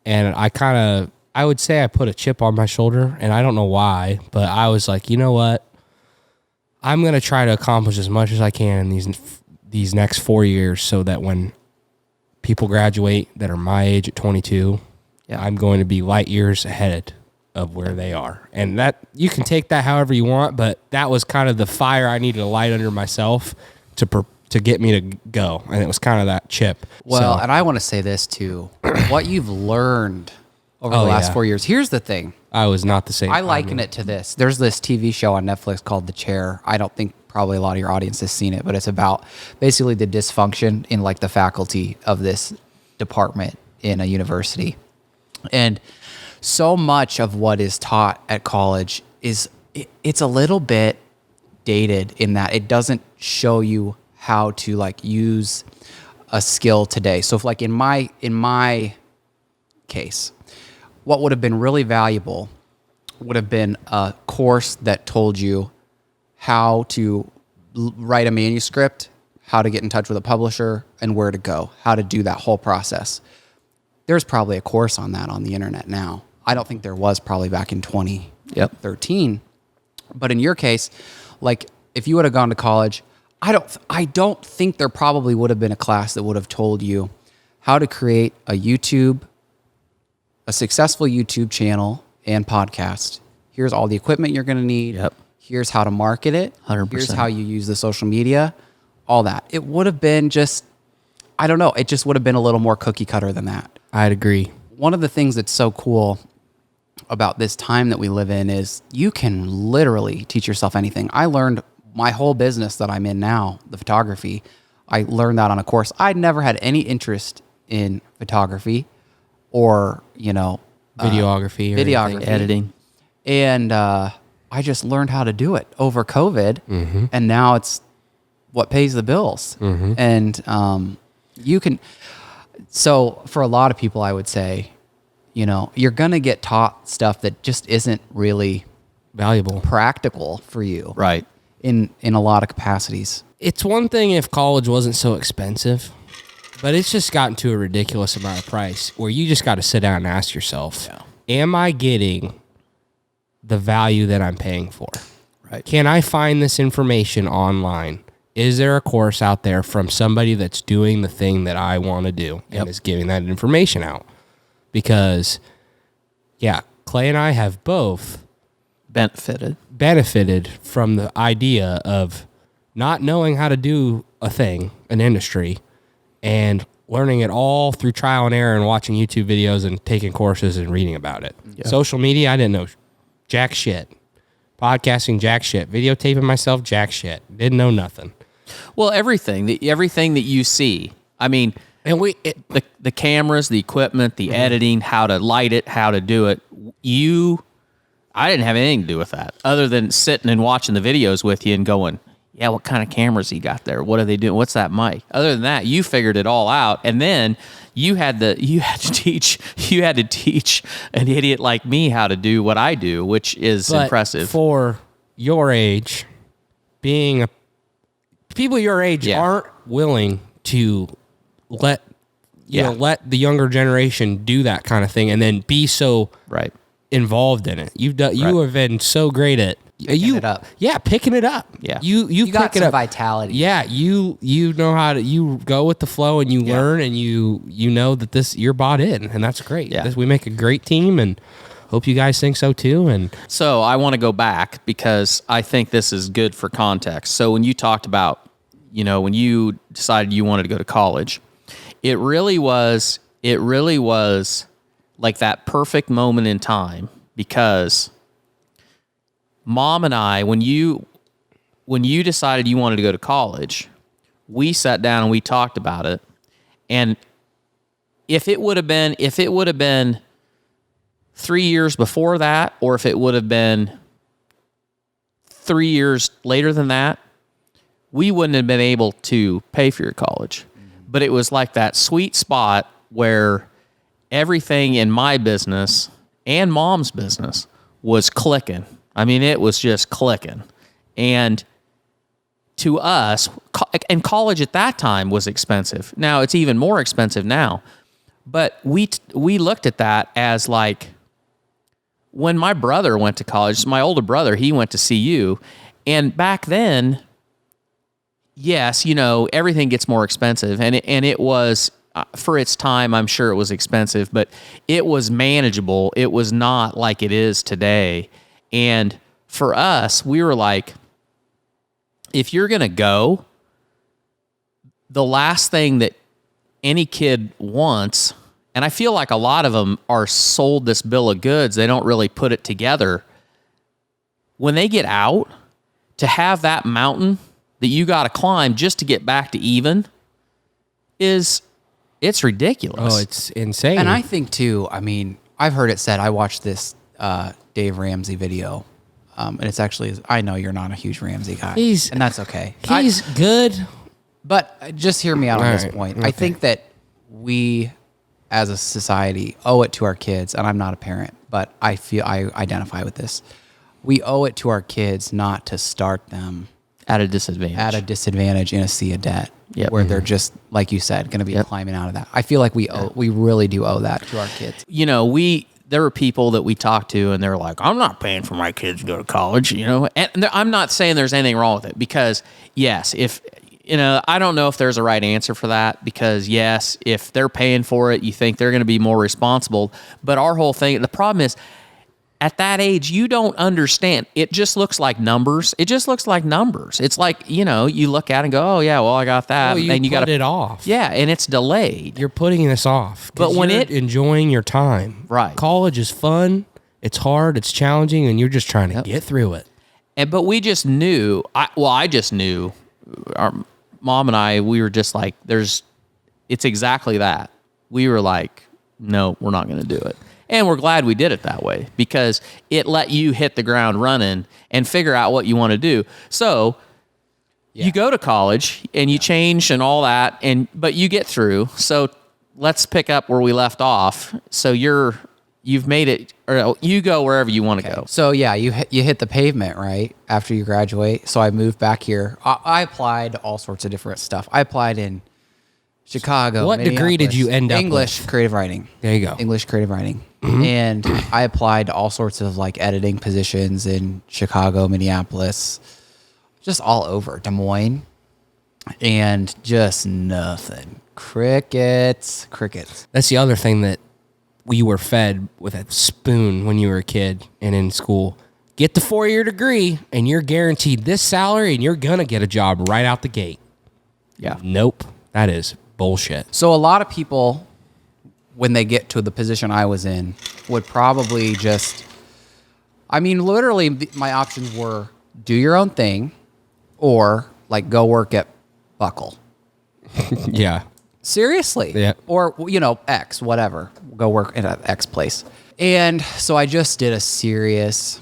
And I would say I put a chip on my shoulder, and I don't know why, but I was like, you know what? I'm going to try to accomplish as much as I can in these next 4 years, so that when people graduate that are my age at 22, I'm going to be light years ahead of where they are. And that, you can take that however you want, but that was kind of the fire I needed to light under myself to get me to go. And it was kind of that chip. Well, So- and I want to say this too. What you've learned over the last 4 years. Here's the thing. I was not the same. I liken it to this. There's this TV show on Netflix called The Chair. I don't think probably a lot of your audience has seen it, but it's about basically the dysfunction in like the faculty of this department in a university. And so much of what is taught at college it's a little bit dated in that it doesn't show you how to like use a skill today. So if like in my case, what would have been really valuable would have been a course that told you how to write a manuscript, how to get in touch with a publisher, and where to go, how to do that whole process. There's probably a course on that on the internet now. I don't think there was probably back in 2013. But in your case, like if you would have gone to college, I don't think there probably would have been a class that would have told you how to create a successful YouTube channel and podcast. Here's all the equipment you're going to need. Yep. Here's how to market it. 100%. Here's how you use the social media, all that. It would have been just, I don't know. It just would have been a little more cookie cutter than that. I'd agree. One of the things that's so cool about this time that we live in is you can literally teach yourself anything. I learned my whole business that I'm in now, the photography. I learned that on a course. I'd never had any interest in photography or, Videography, editing. And I just learned how to do it over COVID. And now it's what pays the bills. And you can, so for a lot of people, I would say, you're going to get taught stuff that just isn't really valuable, practical for you. Right. In a lot of capacities. It's one thing if college wasn't so expensive, but it's just gotten to a ridiculous amount of price where you just got to sit down and ask yourself, am I getting the value that I'm paying for? Right. Can I find this information online? Is there a course out there from somebody that's doing the thing that I want to do and is giving that information out? Because, Clay and I have both benefited from the idea of not knowing how to do a thing, an industry, and learning it all through trial and error and watching YouTube videos and taking courses and reading about it. Yeah. Social media, I didn't know jack shit. Podcasting, jack shit. Videotaping myself, jack shit. Didn't know nothing. Well, everything that you see. I mean, and the cameras, the equipment, the editing, how to light it, how to do it. I didn't have anything to do with that other than sitting and watching the videos with you and going, yeah, what kind of cameras he got there? What are they doing? What's that mic? Other than that, you figured it all out, and then you had to teach an idiot like me how to do what I do, which is impressive. For your age, people your age aren't willing to let the younger generation do that kind of thing and then be so involved in it. You have been so great at picking it up. Yeah, picking it up. Yeah. You got some vitality. Yeah, you know how to, you go with the flow and you learn and you know that you're bought in, and that's great. Yeah. We make a great team, and hope you guys think so too. And so I want to go back because I think this is good for context. So when you talked about, when you decided you wanted to go to college, it really was like that perfect moment in time, because Mom and I, when you decided you wanted to go to college, we sat down and we talked about it. And if it would have been 3 years before that, or if it would have been 3 years later than that, we wouldn't have been able to pay for your college. But it was like that sweet spot where everything in my business and Mom's business was clicking. I mean, it was just clicking. And to us, and college at that time was expensive. Now, it's even more expensive now. But we looked at that as like, when my brother went to college, my older brother, he went to CU. And back then, yes, everything gets more expensive. And it was, for its time, I'm sure it was expensive, but it was manageable. It was not like it is today. And for us, we were like, if you're going to go, the last thing that any kid wants, and I feel like a lot of them are sold this bill of goods, they don't really put it together. When they get out, to have that mountain that you got to climb just to get back to even it's ridiculous. Oh, it's insane. And I think too, I mean, I've heard it said, I watched this Dave Ramsey video, and it's actually, I know you're not a huge Ramsey guy, and that's okay. He's good. But just hear me out on this point. Okay. I think that we, as a society, owe it to our kids, and I'm not a parent, but I identify with this. We owe it to our kids not to start them At a disadvantage in a sea of debt. Yep. Where they're just, like you said, going to be climbing out of that. I feel like we really do owe that to our kids. There were people that we talked to, and they're like, "I'm not paying for my kids to go to college," And I'm not saying there's anything wrong with it, because yes, if I don't know if there's a right answer for that, because yes, if they're paying for it, you think they're going to be more responsible. But our whole thing, the problem is, at that age, you don't understand. It just looks like numbers. It's like, you look at it and go, oh, yeah, well, I got that. Well, and you got it off. Yeah, and it's delayed. You're putting this off. But when you're enjoying your time. Right. College is fun. It's hard. It's challenging. And you're just trying to get through it. But we just knew, I just knew, our mom and I, we were just like, it's exactly that. We were like, no, we're not going to do it. And we're glad we did it that way, because it let you hit the ground running and figure out what you want to do. So you go to college and you change and all that, but you get through. So let's pick up where we left off. So you've made it, or you go wherever you want to go. So yeah, you hit the pavement right after you graduate. So I moved back here. I applied to all sorts of different stuff. I applied in Chicago. What degree did you end up English with? creative writing. There you go. English creative writing. And I applied to all sorts of like editing positions in Chicago, Minneapolis, just all over, Des Moines, and just nothing. Crickets. That's the other thing that we were fed with a spoon when you were a kid and in school. Get the 4-year degree and you're guaranteed this salary and you're going to get a job right out the gate. Yeah. Nope. That is bullshit. So a lot of people, when they get to the position I was in, would probably literally my options were do your own thing or like go work at Buckle. Yeah. Seriously. Yeah. Or, X, whatever. Go work at an X place. And so I just did a serious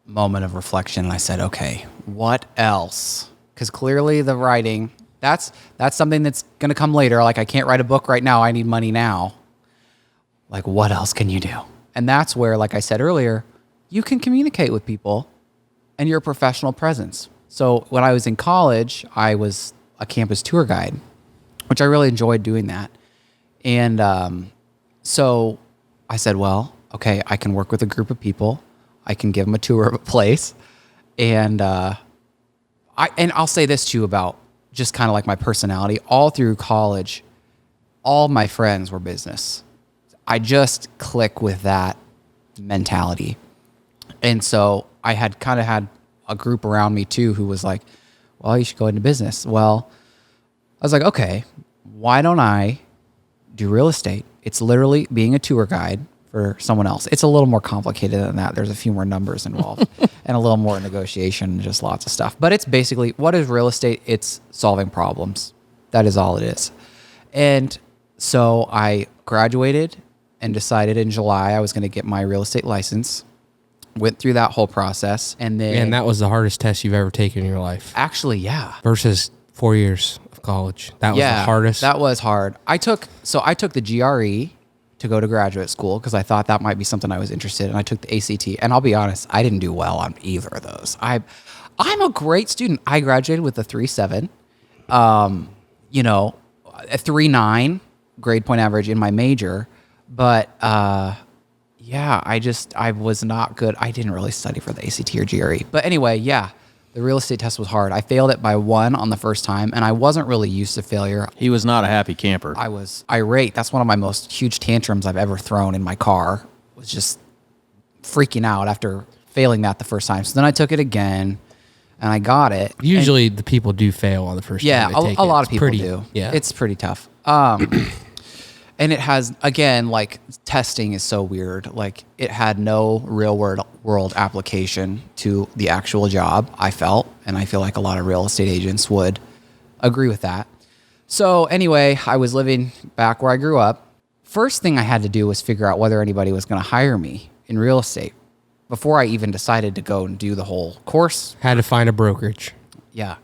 moment of reflection and I said, okay, what else? Because clearly the writing, that's something that's going to come later. Like I can't write a book right now. I need money now. Like what else can you do? And that's where, like I said earlier, you can communicate with people and you're a professional presence. So when I was in college, I was a campus tour guide, which I really enjoyed doing that. And so I said, well, okay, I can work with a group of people. I can give them a tour of a place. And I'll say this too about just kind of like my personality. All through college, all my friends were business. I just click with that mentality. And so I had kind of had a group around me too who was like, well, you should go into business. Well, I was like, okay, why don't I do real estate? It's literally being a tour guide for someone else. It's a little more complicated than that. There's a few more numbers involved and a little more negotiation and just lots of stuff. But it's basically, what is real estate? It's solving problems. That is all it is. And so I graduated and decided in July I was going to get my real estate license. Went through that whole process. And then... And that was the hardest test you've ever taken in your life. Actually, yeah. Versus 4 years of college. That was the hardest. That was hard. I took the GRE to go to graduate school because I thought that might be something I was interested in. I took the ACT, and I'll be honest, I didn't do well on either of those. I'm a great student. I graduated with a 3.7, a 3.9 grade point average in my major, but I was not good. I didn't really study for the ACT or GRE. But anyway, yeah, the real estate test was hard. I failed it by 1 on the first time, and I wasn't really used to failure. He was not a happy camper. I was irate. That's one of my most huge tantrums I've ever thrown in my car, was just freaking out after failing that the first time. So then I took it again, and I got it. Usually the people do fail on the first time. Yeah, a lot of people do. Yeah. It's pretty tough. And it has, again, like, testing is so weird. Like, it had no real world application to the actual job, I felt. And I feel like a lot of real estate agents would agree with that. So anyway, I was living back where I grew up. First thing I had to do was figure out whether anybody was going to hire me in real estate before I even decided to go and do the whole course. Had to find a brokerage. Yeah.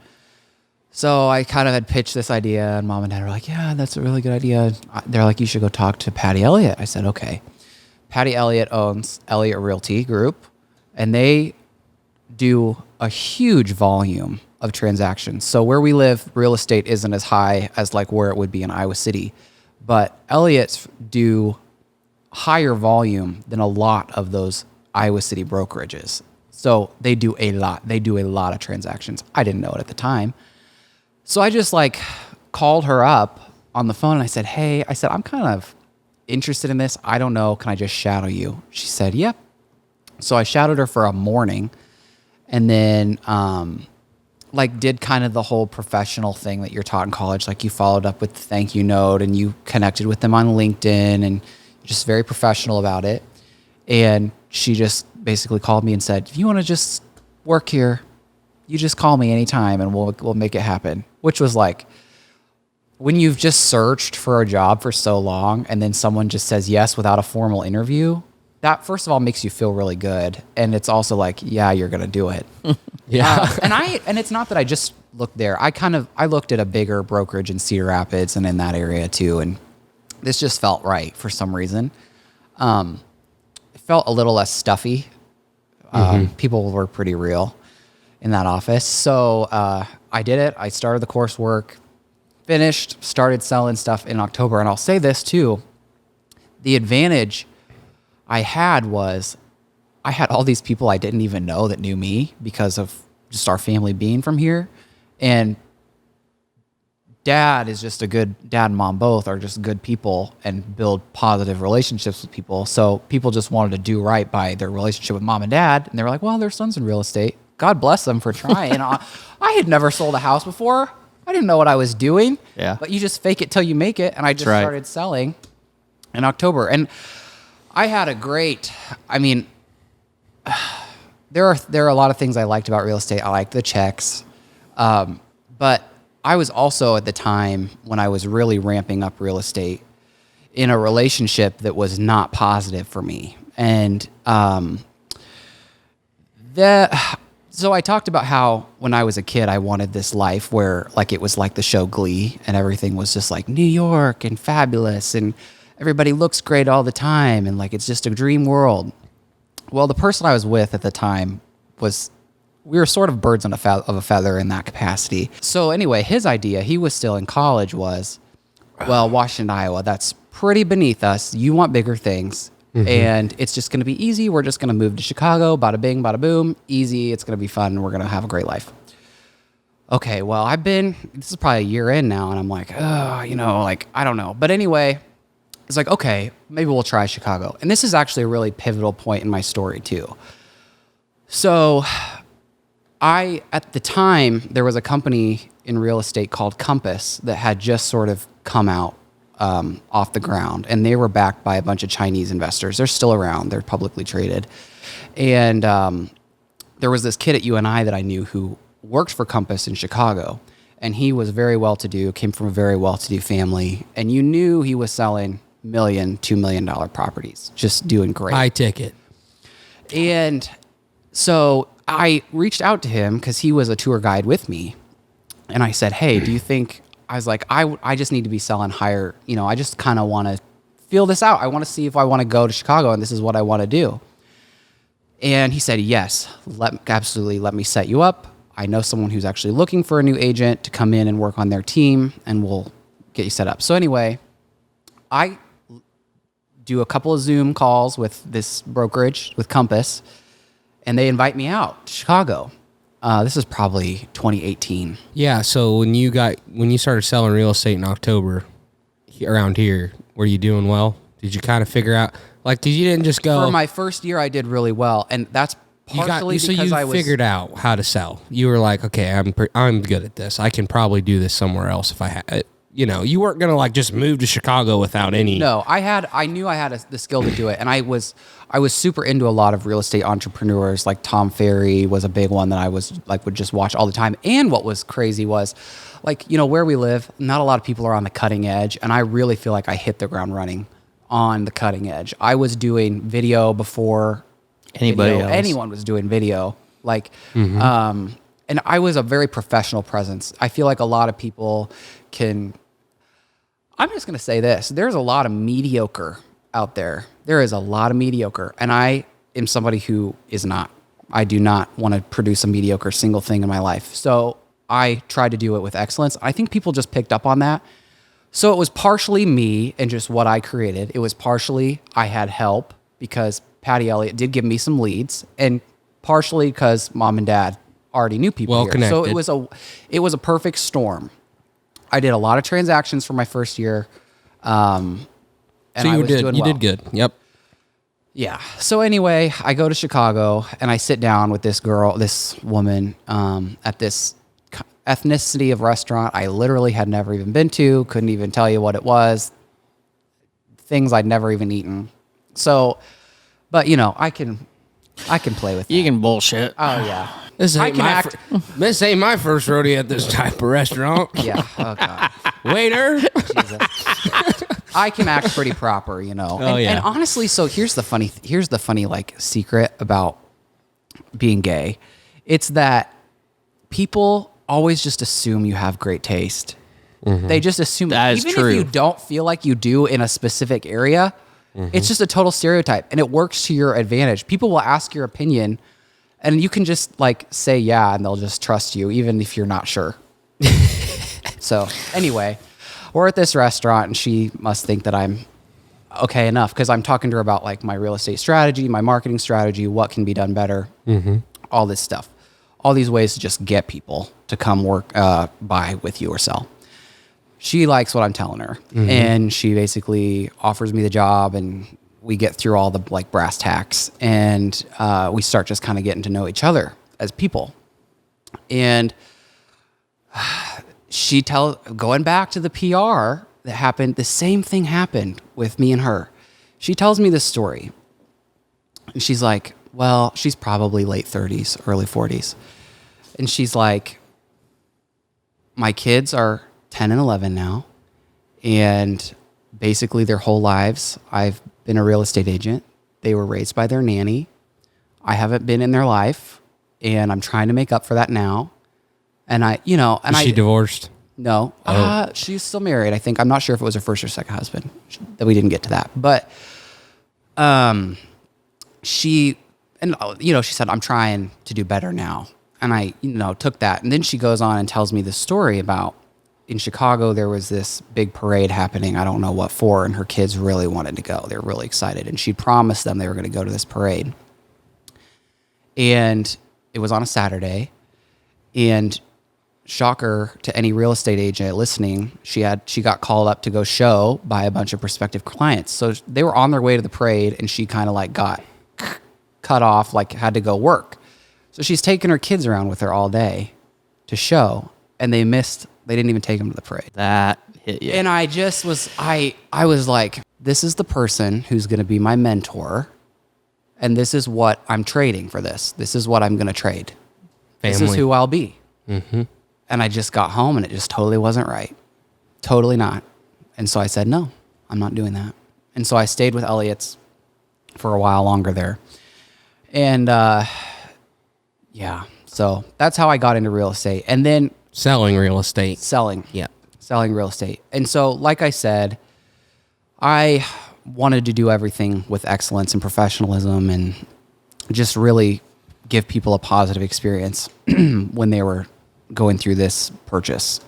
So I kind of had pitched this idea, and Mom and Dad were like, yeah, that's a really good idea. They're like, you should go talk to Patty Elliott. I said, okay. Patty Elliott owns Elliott Realty Group, and they do a huge volume of transactions. So where we live, real estate isn't as high as like where it would be in Iowa City, but Elliott's do higher volume than a lot of those Iowa City brokerages. So they do a lot. They do a lot of transactions. I didn't know it at the time. So I just like called her up on the phone and I said, hey, I said, I'm kind of interested in this. I don't know. Can I just shadow you? She said, yep. So I shadowed her for a morning and then like did kind of the whole professional thing that you're taught in college. Like you followed up with the thank you note and you connected with them on LinkedIn and just very professional about it. And she just basically called me and said, if you want to just work here, you just call me anytime and we'll make it happen. Which was like, when you've just searched for a job for so long and then someone just says yes without a formal interview, that first of all makes you feel really good. And it's also like, yeah, you're going to do it. Yeah. And it's not that I just looked there. I looked at a bigger brokerage in Cedar Rapids and in that area too. And this just felt right for some reason. It felt a little less stuffy. People were pretty real in that office. So I did it. I started the coursework, finished, started selling stuff in October. And I'll say this too. The advantage I had was I had all these people I didn't even know that knew me because of just our family being from here. And dad is just a good, dad and mom both are just good people and build positive relationships with people. So people just wanted to do right by their relationship with mom and dad. And they were like, well, their son's in real estate. God bless them for trying. I had never sold a house before. I didn't know what I was doing. Yeah. But you just fake it till you make it. And I just started selling in October. And I had a great, I mean, there are a lot of things I liked about real estate. I liked the checks. But I was also at the time when I was really ramping up real estate in a relationship that was not positive for me. And so I talked about how when I was a kid, I wanted this life where like it was like the show Glee and everything was just like New York and fabulous and everybody looks great all the time and like it's just a dream world. Well, the person I was with at the time we were sort of birds of a feather in that capacity. So anyway, his idea, he was still in college, was, well, Washington, Iowa, that's pretty beneath us. You want bigger things. And it's just going to be easy. We're just going to move to Chicago, bada bing, bada boom, easy. It's going to be fun. We're going to have a great life. Okay, well, this is probably a year in now, and I'm like, oh, like, I don't know. But anyway, it's like, okay, maybe we'll try Chicago. And this is actually a really pivotal point in my story, too. So at the time, there was a company in real estate called Compass that had just sort of come out off the ground, and they were backed by a bunch of Chinese investors. They're still around. They're publicly traded. And there was this kid at UNI that I knew who worked for Compass in Chicago, and he was very well-to-do, came from a very well-to-do family, and you knew he was selling $1 million, $2 million properties, just doing great. High ticket. And so I reached out to him because he was a tour guide with me. And I said, hey, do you think, I was like, I just need to be selling higher. I just kind of want to feel this out. I want to see if I want to go to Chicago and this is what I want to do. And he said, yes, absolutely. Let me set you up. I know someone who's actually looking for a new agent to come in and work on their team and we'll get you set up. So anyway, I do a couple of Zoom calls with this brokerage with Compass, and they invite me out to Chicago. This is probably 2018. Yeah. So when you started selling real estate in October around here, were you doing well? Did you kind of figure out, like, you didn't just go? For my first year, I did really well. And that's partially because I was figured out how to sell. You were like, okay, I'm good at this. I can probably do this somewhere else if I had, you weren't going to like just move to Chicago without any. No, I knew I had the skill to do it. And I was super into a lot of real estate entrepreneurs. Like Tom Ferry was a big one that I was like, would just watch all the time. And what was crazy was like, where we live, not a lot of people are on the cutting edge. And I really feel like I hit the ground running on the cutting edge. I was doing video before anyone was doing video. Like, and I was a very professional presence. I feel like a lot of people I'm just going to say this. There's a lot of mediocre out there There is a lot of mediocre. And I am somebody who is not. I do not want to produce a mediocre single thing in my life. So I tried to do it with excellence. I think people just picked up on that. So it was partially me and just what I created. It was partially I had help because Patty Elliott did give me some leads, and partially because mom and dad already knew people here. Connected. So it was a perfect storm. I did a lot of transactions for my first year. And So you did good. Yep. Yeah. So anyway, I go to Chicago and I sit down with this woman, at this ethnicity of restaurant I literally had never even been to, couldn't even tell you what it was, things I'd never even eaten. So, but I can play with You that. can bullshit. Oh yeah. This I ain't, can my act. this ain't my first rodeo at this type of restaurant. Yeah. Oh god. Waiter. Jesus. I can act pretty proper, Oh, yeah. And honestly, so here's the funny like secret about being gay. It's that people always just assume you have great taste. They just assume That is even true. if you don't feel like you do in a specific area, it's just a total stereotype and it works to your advantage. People will ask your opinion and you can just like say yeah and they'll just trust you even if you're not sure. So anyway, we're at this restaurant and she must think that I'm okay enough because I'm talking to her about like my real estate strategy, my marketing strategy, what can be done better, all this stuff, all these ways to just get people to come work, buy with you or sell. She likes what I'm telling her, and she basically offers me the job, and we get through all the like brass tacks, and we start just kind of getting to know each other as people. And going back to the PR that happened, the same thing happened with me and her. She tells me this story, and she's like, well, she's probably late 30s, early 40s. And she's like, my kids are 10 and 11 now. And basically their whole lives, I've been a real estate agent. They were raised by their nanny. I haven't been in their life, and I'm trying to make up for that now. And Is she divorced? No, she's still married. I think I'm not sure if it was her first or second husband. That we didn't get to that, but she said I'm trying to do better now, and I took that. And then she goes on and tells me this story about in Chicago there was this big parade happening. I don't know what for, and her kids really wanted to go. They were really excited, and she promised them they were going to go to this parade. And it was on a Saturday, and shocker to any real estate agent listening, she got called up to go show by a bunch of prospective clients. So they were on their way to the parade, and she kind of like got cut off, like had to go work. So she's taking her kids around with her all day to show, and they didn't even take them to the parade. That hit you. And I just was, I was like, this is the person who's going to be my mentor, and this is what I'm trading for this. This is what I'm going to trade. This is who I'll be. Mm-hmm. And I just got home, and it just totally wasn't right. Totally not. And so I said, no, I'm not doing that. And so I stayed with Elliott's for a while longer there. And yeah, so that's how I got into real estate. And then Selling real estate. selling real estate. And so, like I said, I wanted to do everything with excellence and professionalism and just really give people a positive experience when they were going through this purchase.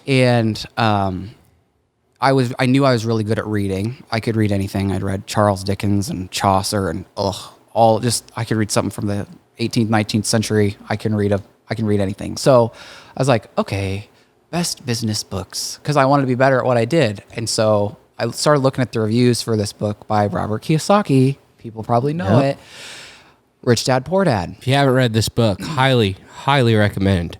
And I knew I was really good at reading. I could read anything. I'd read Charles Dickens and Chaucer and I could read something from the 18th, 19th century. I can read anything. So I was like, okay, best business books, because I wanted to be better at what I did. And so I started looking at the reviews for this book by Robert Kiyosaki. People probably know it. Rich Dad, Poor Dad. If you haven't read this book, highly recommend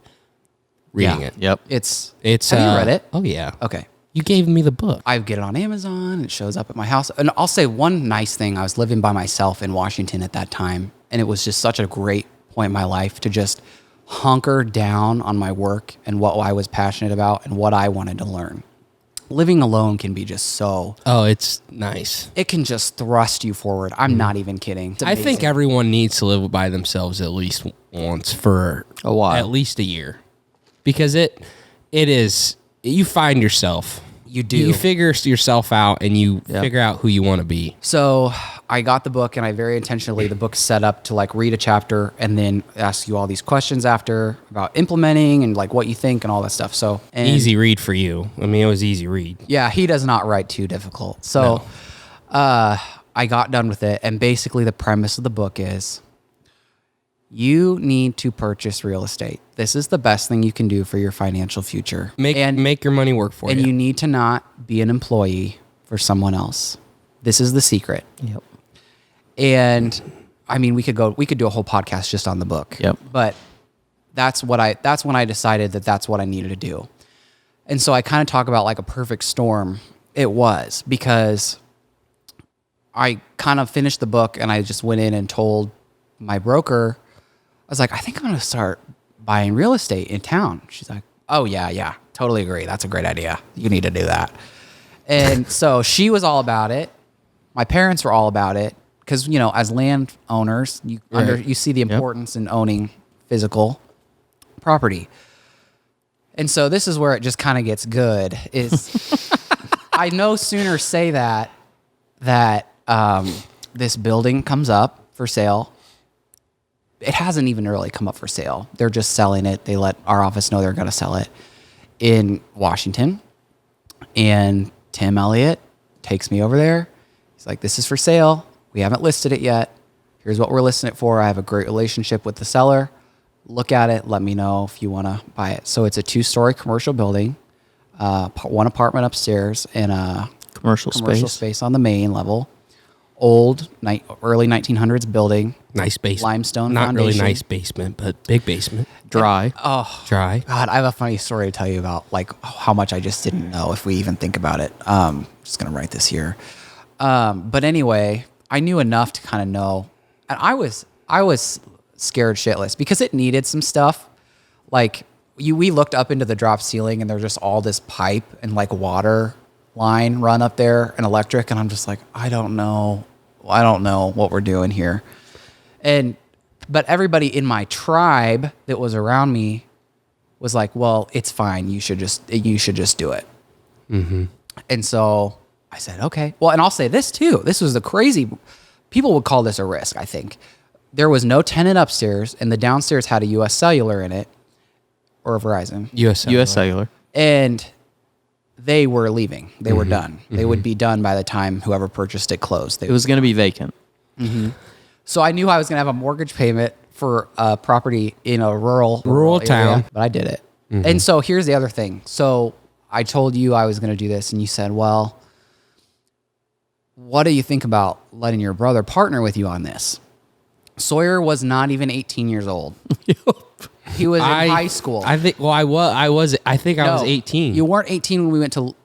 reading it. Yep. It's Have have you read it? Oh yeah. Okay. You gave me the book. I get it on Amazon. It shows up at my house. And I'll say one nice thing. I was living by myself in Washington at that time, and it was just such a great point in my life to just hunker down on my work and what I was passionate about and what I wanted to learn. Living alone can be just so... Oh, it's nice. It can just thrust you forward. I'm not even kidding. It's I think amazing. everyone needs to live by themselves at least once for A while. at least a year, because it is, you find yourself You do. You figure yourself out and you figure out who you want to be. So I got the book, and I very intentionally, the book's set up to like read a chapter and then ask you all these questions after about implementing and like what you think and all that stuff. So Easy read for you. I mean, it was easy read. Yeah, he does not write too difficult. So I got done with it, and basically the premise of the book is you need to purchase real estate. This is the best thing you can do for your financial future. Make your money work for you. And you need to not be an employee for someone else. This is the secret. Yep. And I mean, we could do a whole podcast just on the book. Yep. But that's when I decided that that's what I needed to do. And so I kind of talk about like a perfect storm. It was, because I kind of finished the book and I just went in and told my broker, I was like, I think I'm going to start buying real estate in town. She's like, oh yeah, totally agree. That's a great idea. You need to do that. And so she was all about it. My parents were all about it. Because, you know, as landowners, you see the importance in owning physical property. And so this is where it just kind of gets good. Is I no sooner say that this building comes up for sale. It hasn't even really come up for sale. They're just selling it. They let our office know they're going to sell it in Washington. And Tim Elliott takes me over there. He's like, this is for sale. We haven't listed it yet. Here's what we're listing it for. I have a great relationship with the seller. Look at it. Let me know if you want to buy it. So it's a 2-story commercial building, 1 apartment upstairs, and a Commercial space on the main level. Old, early 1900s building. Nice basement. Limestone Not foundation. really nice basement, but big basement. Dry. Dry. God, I have a funny story to tell you about like how much I just didn't know if we even think about it. Just gonna write this here. But anyway, I knew enough to kind of know, and I was scared shitless because it needed some stuff. Like we looked up into the drop ceiling, and there's just all this pipe and like water line run up there and electric, and I'm just like, I don't know what we're doing here. But everybody in my tribe that was around me was like, well, it's fine. You should just do it. Mm-hmm. And so I said, okay. Well, and I'll say this too. This was the crazy, people would call this a risk, I think. There was no tenant upstairs, and the downstairs had a US Cellular in it, or a Verizon. US Cellular. And they were leaving. They were done. They would be done by the time whoever purchased it closed. It was going to be vacant. So I knew I was going to have a mortgage payment for a property in a rural town, area, but I did it. And so here's the other thing. So I told you I was going to do this, and you said, well, what do you think about letting your brother partner with you on this? Sawyer was not even 18 years old. He was in high school. I think. Well, I was 18. You weren't 18 when we went to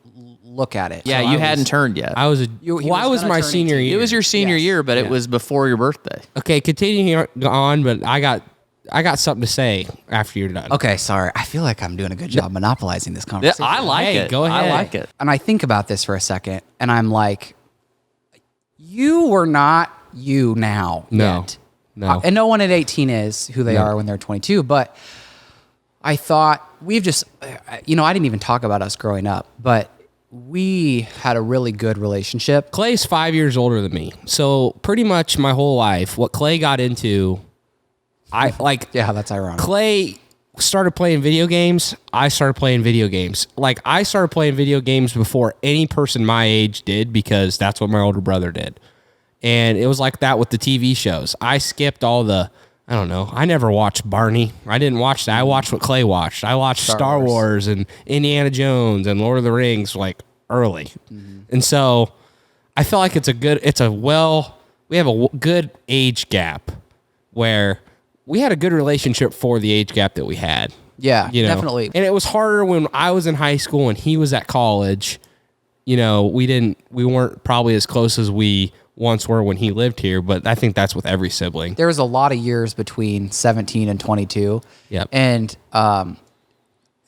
look at it. Yeah, So you hadn't turned yet. I was. He was I was gonna my turn senior 18. year. It was your senior Yes. year, but it was before your birthday. Okay, continuing on, but I got something to say after you're done. Okay, sorry. I feel like I'm doing a good job monopolizing this Yeah, conversation. I like Hey, it. go ahead. I like it. And I think about this for a second, and I'm like, you were not you now No. yet. No. And no one at 18 is who they are when they're 22. But I thought we've just, I didn't even talk about us growing up, but we had a really good relationship. Clay's 5 years older than me, so pretty much my whole life, what Clay got into, I like. Yeah, that's ironic. Clay started playing video games. I started playing video games. Like, I started playing video games before any person my age did, because that's what my older brother did. And it was like that with the TV shows. I skipped all the, I don't know. I never watched Barney. I didn't watch that. I watched what Clay watched. I watched Star Wars and Indiana Jones and Lord of the Rings like early. And so I feel like we have a good age gap where we had a good relationship for the age gap that we had. Yeah, You know? definitely. And it was harder when I was in high school and he was at college. We weren't probably as close as we once were when he lived here, but I think that's with every sibling. There was a lot of years between 17 and 22. Yep. And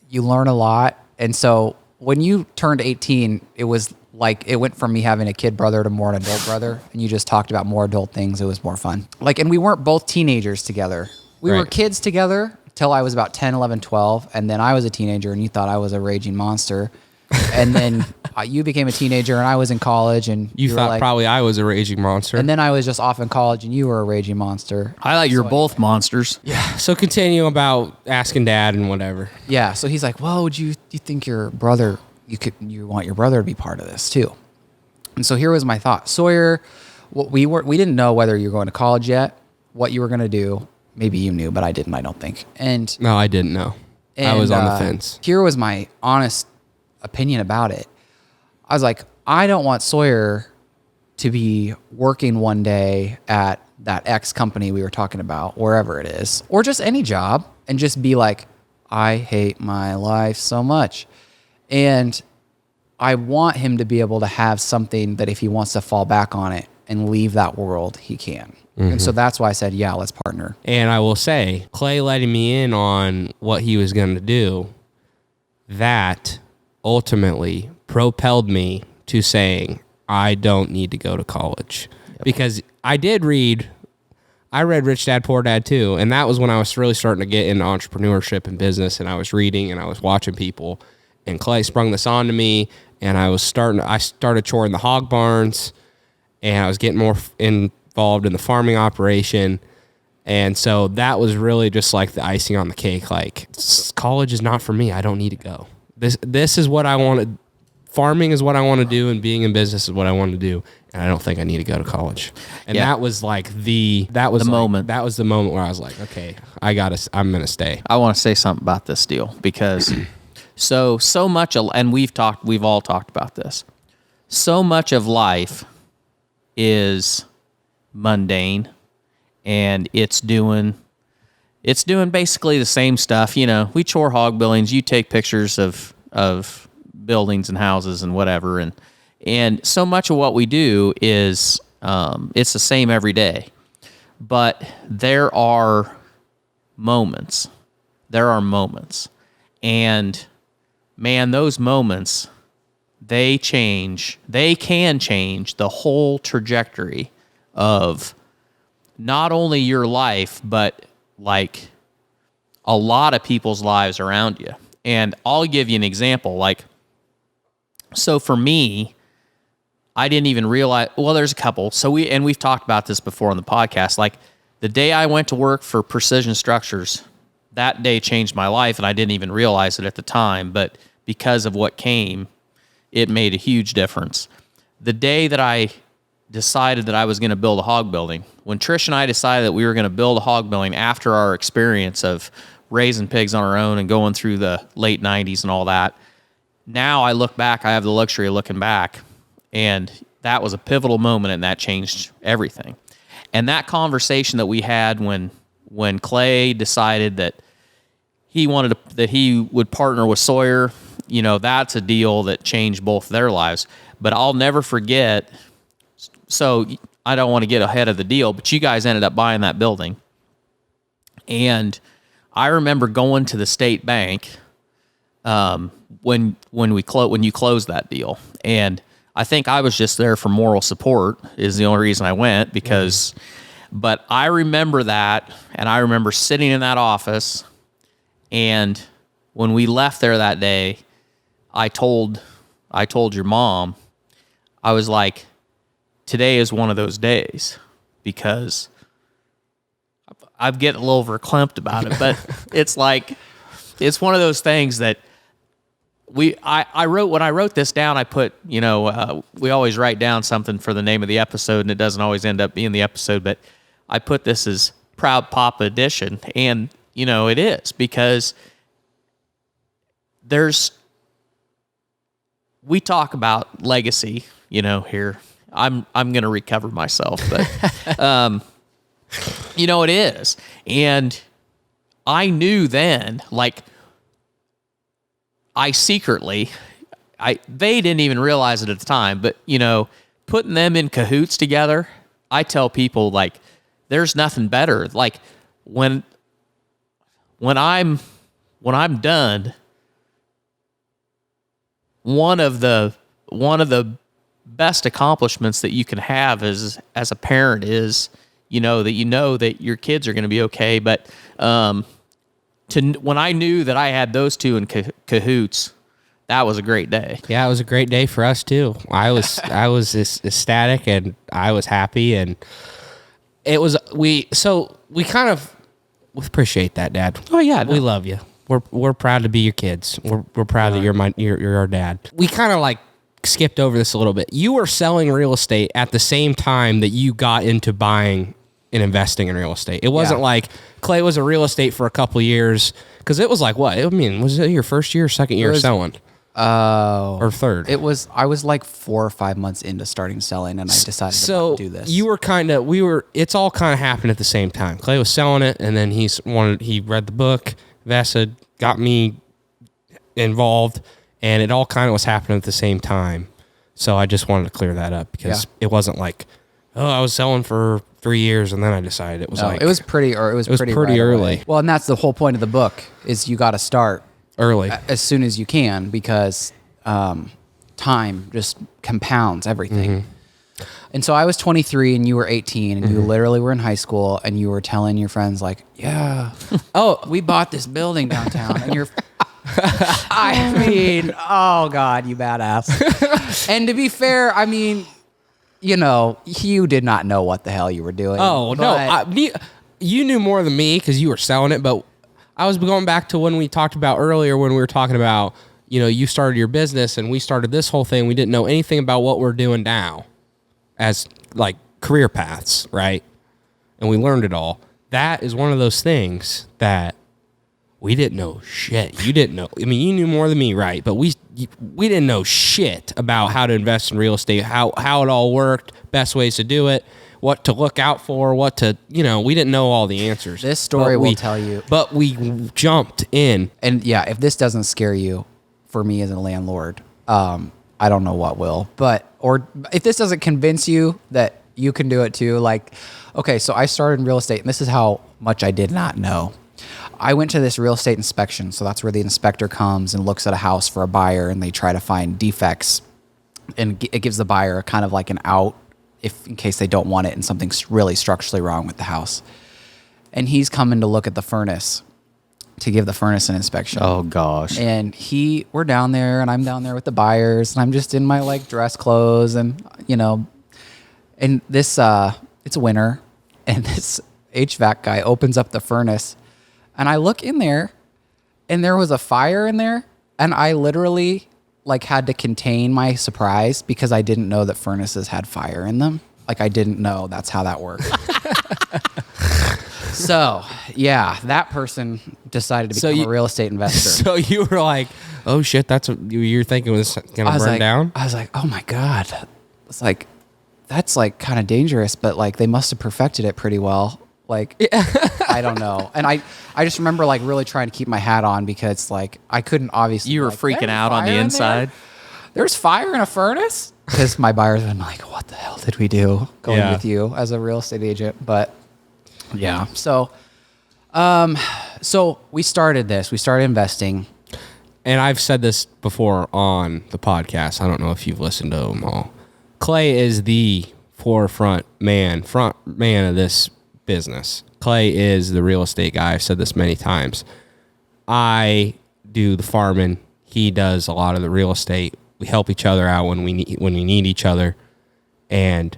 you learn a lot. And so when you turned 18, it was like it went from me having a kid brother to more an adult brother. And you just talked about more adult things. It was more fun. And we weren't both teenagers together. We were Right. kids together till I was about 10, 11, 12. And then I was a teenager, and you thought I was a raging monster. And then you became a teenager and I was in college and You were thought like, probably I was a raging monster. and then I was just off in college and you were a raging monster. I thought you were both monsters. So continue about asking dad and whatever. Yeah. So he's like, well, you think your brother, you want your brother to be part of this too. And so here was my thought. Sawyer, we didn't know whether you were going to college yet, what you were going to do. Maybe you knew, but I didn't, I don't think. And No, I didn't know. I was on the fence. Here was my honest opinion about it. I was like, I don't want Sawyer to be working one day at that X company we were talking about, wherever it is, or just any job, and just be like, I hate my life so much. And I want him to be able to have something that if he wants to fall back on it and leave that world, he can. And so that's why I said, yeah, let's partner. And I will say, Clay letting me in on what he was going to do, that ultimately propelled me to saying, I don't need to go to college. Because I read Rich Dad, Poor Dad too. And that was when I was really starting to get into entrepreneurship and business. And I was reading and I was watching people. And Clay sprung this on to me. And I started choring the hog barns. And I was getting more involved in the farming operation. And so that was really just like the icing on the cake. Like, college is not for me. I don't need to go. This is what I wanted. Farming is what I want to do, and being in business is what I want to do. And I don't think I need to go to college. And that was like the moment. That was the moment where I was like, okay, I'm going to stay. I want to say something about this deal because so much, and we've all talked about this. So much of life is mundane, and it's doing basically the same stuff. You know, we chore hog buildings. You take pictures of buildings and houses and whatever, and so much of what we do is it's the same every day. But there are moments, and man, those moments, they can change the whole trajectory of not only your life, but like a lot of people's lives around you. And I'll give you an example. Like, so for me, I didn't even realize, well, there's a couple. So we've talked about this before on the podcast. Like, the day I went to work for Precision Structures, that day changed my life, and I didn't even realize it at the time. But because of what came, it made a huge difference. The day that I decided that I was going to build a hog building, when Trish and I decided that we were going to build a hog building after our experience of raising pigs on our own and going through the late 90s and all that, now I look back, I have the luxury of looking back, and that was a pivotal moment, and that changed everything. And that conversation that we had when Clay decided that he would partner with Sawyer, you know, that's a deal that changed both their lives. But I'll never forget, so I don't want to get ahead of the deal, but you guys ended up buying that building. And I remember going to the state bank when you closed that deal, and I think I was just there for moral support is the only reason I went, because but I remember that, and I remember sitting in that office, and when we left there that day, I told your mom, I was like, today is one of those days, because I'm getting a little verklempt about it, but it's like, it's one of those things that I wrote, when I wrote this down, I put, you know, we always write down something for the name of the episode, and it doesn't always end up being the episode, but I put this as Proud Papa Edition, and, you know, it is, because we talk about legacy, you know, here. I'm going to recover myself, but, you know, it is. And I knew then, like, they didn't even realize it at the time, but, you know, putting them in cahoots together, I tell people, like, there's nothing better. Like, when I'm done, one of the best accomplishments that you can have as a parent is, you know that your kids are going to be okay. But when I knew that I had those two in cahoots, that was a great day. Yeah, it was a great day for us too. I was ecstatic and I was happy, and it was we kind of appreciate that, Dad. Oh, yeah, no. We love you. We're proud to be your kids. We're proud that you're our dad. We kind of like skipped over this a little bit. You were selling real estate at the same time that you got into buying and investing in real estate. It wasn't like Clay was a real estate for a couple of years, because it was like what? I mean, was it your first year or second year selling? Or third? I was like 4 or 5 months into starting selling, and I decided to do this. You were it's all kind of happened at the same time. Clay was selling it, and then he read the book, invested, got me involved, and it all kind of was happening at the same time. So I just wanted to clear that up, because it wasn't like, oh, I was selling for 3 years and then I decided. It was it was pretty pretty right early. Away. Well, and that's the whole point of the book, is you got to start early, as soon as you can, because time just compounds everything. Mm-hmm. And so I was 23 and you were 18, and you literally were in high school, and you were telling your friends like, yeah, oh, we bought this building downtown, and you're I mean, oh God, you badass. And to be fair, I mean, you know, you did not know what the hell you were doing. Oh, no. You knew more than me because you were selling it, but I was going back to when we talked about earlier, when we were talking about, you know, you started your business and we started this whole thing. We didn't know anything about what we're doing now as like career paths, right? And we learned it all. That is one of those things that we didn't know shit. You didn't know. I mean, you knew more than me, right? But we didn't know shit about how to invest in real estate, how it all worked, best ways to do it, what to look out for, what to, you know, we didn't know all the answers. This story will tell you. But we jumped in. And yeah, if this doesn't scare you, for me as a landlord, I don't know what will. Or if this doesn't convince you that you can do it too, like, okay, so I started in real estate, and this is how much I did not know. I went to this real estate inspection. So that's where the inspector comes and looks at a house for a buyer, and they try to find defects, and it gives the buyer kind of like an out in case they don't want it and something's really structurally wrong with the house. And he's coming to look at the furnace, to give the furnace an inspection. Oh gosh. And we're down there, and I'm down there with the buyers, and I'm just in my like dress clothes, and you know, and this it's winter, and this HVAC guy opens up the furnace, and I look in there, and there was a fire in there, and I literally like had to contain my surprise because I didn't know that furnaces had fire in them. Like I didn't know that's how that worked. So yeah, that person decided to become a real estate investor. So you were like, oh shit, that's what you're thinking was going to burn down? I was like, oh my God. It's like, that's like kind of dangerous, but like they must have perfected it pretty well. Like, I don't know. And I just remember like really trying to keep my hat on because like I couldn't obviously. You were like, freaking out on the inside. There's fire in a furnace? Because my buyers have been like, what the hell did we do going with you as a real estate agent? But yeah. So we started this. We started investing. And I've said this before on the podcast. I don't know if you've listened to them all. Clay is the front man of this business. Clay is the real estate guy. I've said this many times. I do the farming. He does a lot of the real estate. We help each other out when we need each other. And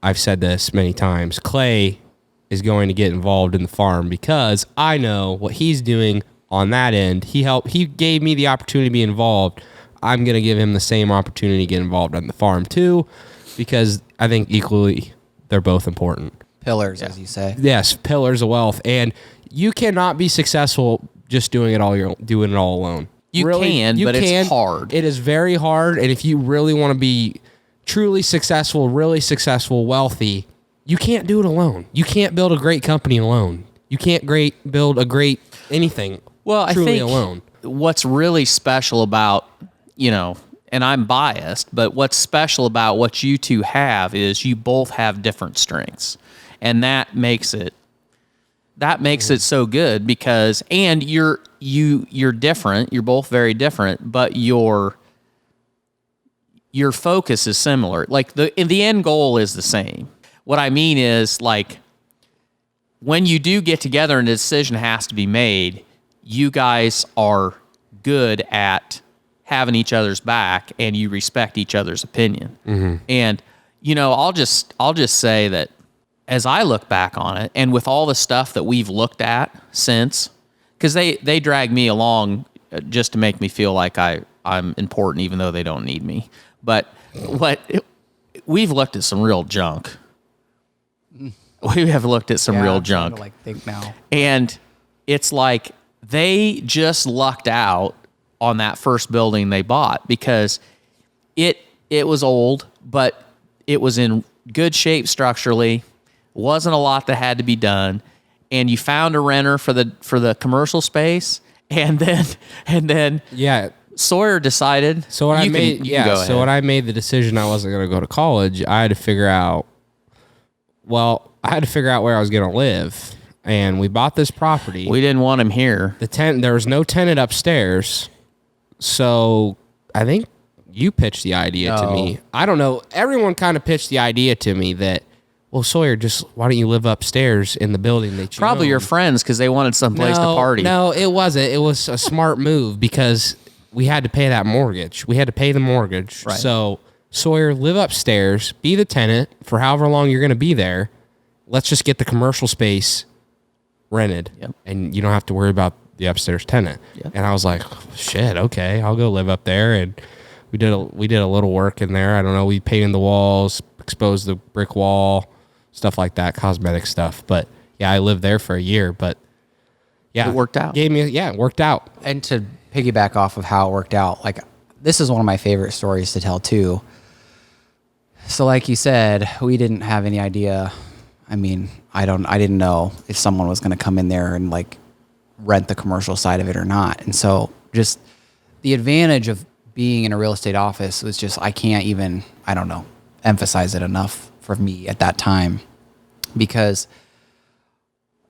I've said this many times. Clay is going to get involved in the farm because I know what he's doing on that end. He gave me the opportunity to be involved. I'm going to give him the same opportunity to get involved on the farm too, because I think equally they're both important. Pillars, as you say. Yes, pillars of wealth. And you cannot be successful just doing it all alone. You can, but it's hard. It is very hard. And if you really want to be truly successful, really successful, wealthy, you can't do it alone. You can't build a great company alone. You can't build a great anything I think alone. What's really special about, you know, and I'm biased, but what's special about what you two have is you both have different strengths. And that makes it so good because, and you're different. You're both very different, but your focus is similar. Like the end goal is the same. What I mean is like when you do get together and a decision has to be made, you guys are good at having each other's back and you respect each other's opinion. And, you know, I'll just say that as I look back on it, and with all the stuff that we've looked at since, because they drag me along just to make me feel like I'm important, even though they don't need me. But we've looked at some real junk. We have looked at some real junk. To, like, think now. And it's like they just lucked out on that first building they bought, because it was old, but it was in good shape structurally. Wasn't a lot that had to be done, and you found a renter for the commercial space, and then Yeah. Sawyer decided. So when I made when I made the decision I wasn't going to go to college, I had to figure out where I was going to live. And we bought this property. we didn't want him here. There was no tenant upstairs. So I think you pitched the idea to me. I don't know. Everyone kind of pitched the idea to me that, well, Sawyer, why don't you live upstairs in the building that you Probably own? your friends, because they wanted someplace to party. No, it wasn't. It was a smart move because we had to pay that mortgage. We had to pay the mortgage. Right. So, Sawyer, live upstairs, be the tenant for however long you're going to be there. Let's just get the commercial space rented, Yep. and you don't have to worry about the upstairs tenant. Yep. And I was like, shit, okay, I'll go live up there. And we did a little work in there. I don't know, we painted the walls, exposed the brick wall, stuff like that, cosmetic stuff. But yeah, I lived there for a year. But yeah, It worked out. It worked out. And to piggyback off of how it worked out, like, this is one of my favorite stories to tell too. So like you said, we didn't have any idea. I mean, I didn't know if someone was going to come in there and like rent the commercial side of it or not. And so just the advantage of being in a real estate office was just, I don't know, emphasize it enough for me at that time, because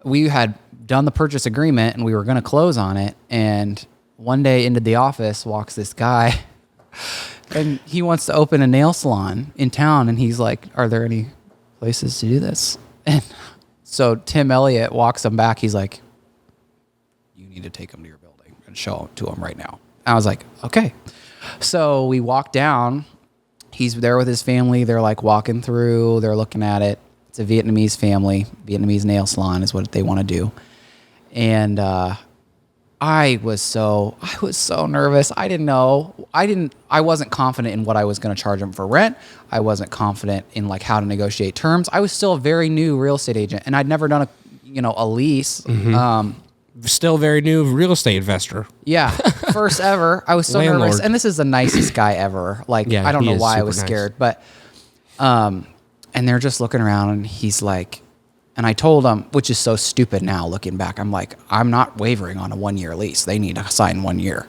we had done the purchase agreement and we were going to close on it. And one day into the office walks this guy and he wants to open a nail salon in town. And he's like, are there any places to do this? And so Tim Elliott walks him back. He's like, you need to take him to your building and show it to him right now. And I was like, okay. So we walk down. He's there with his family. They're like walking through. They're looking at it. It's a Vietnamese family. Vietnamese nail salon is what they want to do. And I was so nervous. I didn't know. I wasn't confident in what I was going to charge them for rent. I wasn't confident in like how to negotiate terms. I was still a very new real estate agent, and I'd never done a lease. Still very new real estate investor. Yeah, first ever. I was so Landlord. nervous, and this is the nicest guy ever. Like, Yeah, I don't he know is why I super was nice. scared, but and they're just looking around, and he's like, and I told him, which is so stupid now looking back, I'm like, I'm not wavering on a 1-year lease. They need to sign 1 year.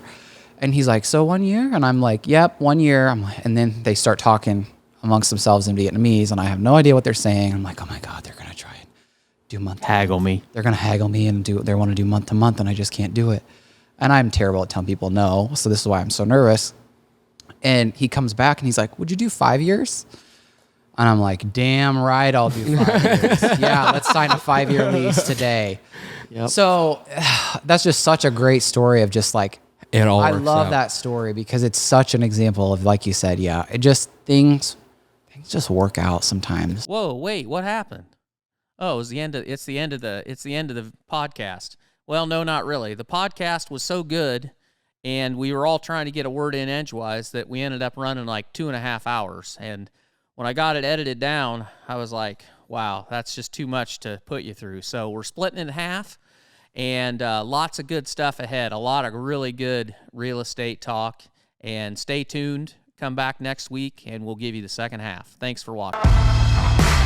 And he's like, so 1 year? And I'm like, yep, 1 year. And then they start talking amongst themselves in Vietnamese, and I have no idea what they're saying. I'm like, oh my God, they're going to try and do month to Haggle month. me. They're going to haggle me and they want to do month to month, and I just can't do it. And I'm terrible at telling people no. So this is why I'm so nervous. And he comes back and he's like, would you do 5 years? And I'm like, damn right, I'll do 5 years. Yeah, let's sign a 5-year lease today. Yep. So that's just such a great story of just like, It all I works love out. that story because it's such an example of, like you said, yeah, it just things just work out sometimes. Whoa, wait, what happened? Oh, it's the end of the podcast. Well, no, not really. The podcast was so good, and we were all trying to get a word in edgewise that we ended up running like 2.5 hours. And when I got it edited down, I was like, wow, that's just too much to put you through. So we're splitting it in half, and lots of good stuff ahead. A lot of really good real estate talk. And stay tuned. Come back next week, and we'll give you the second half. Thanks for watching.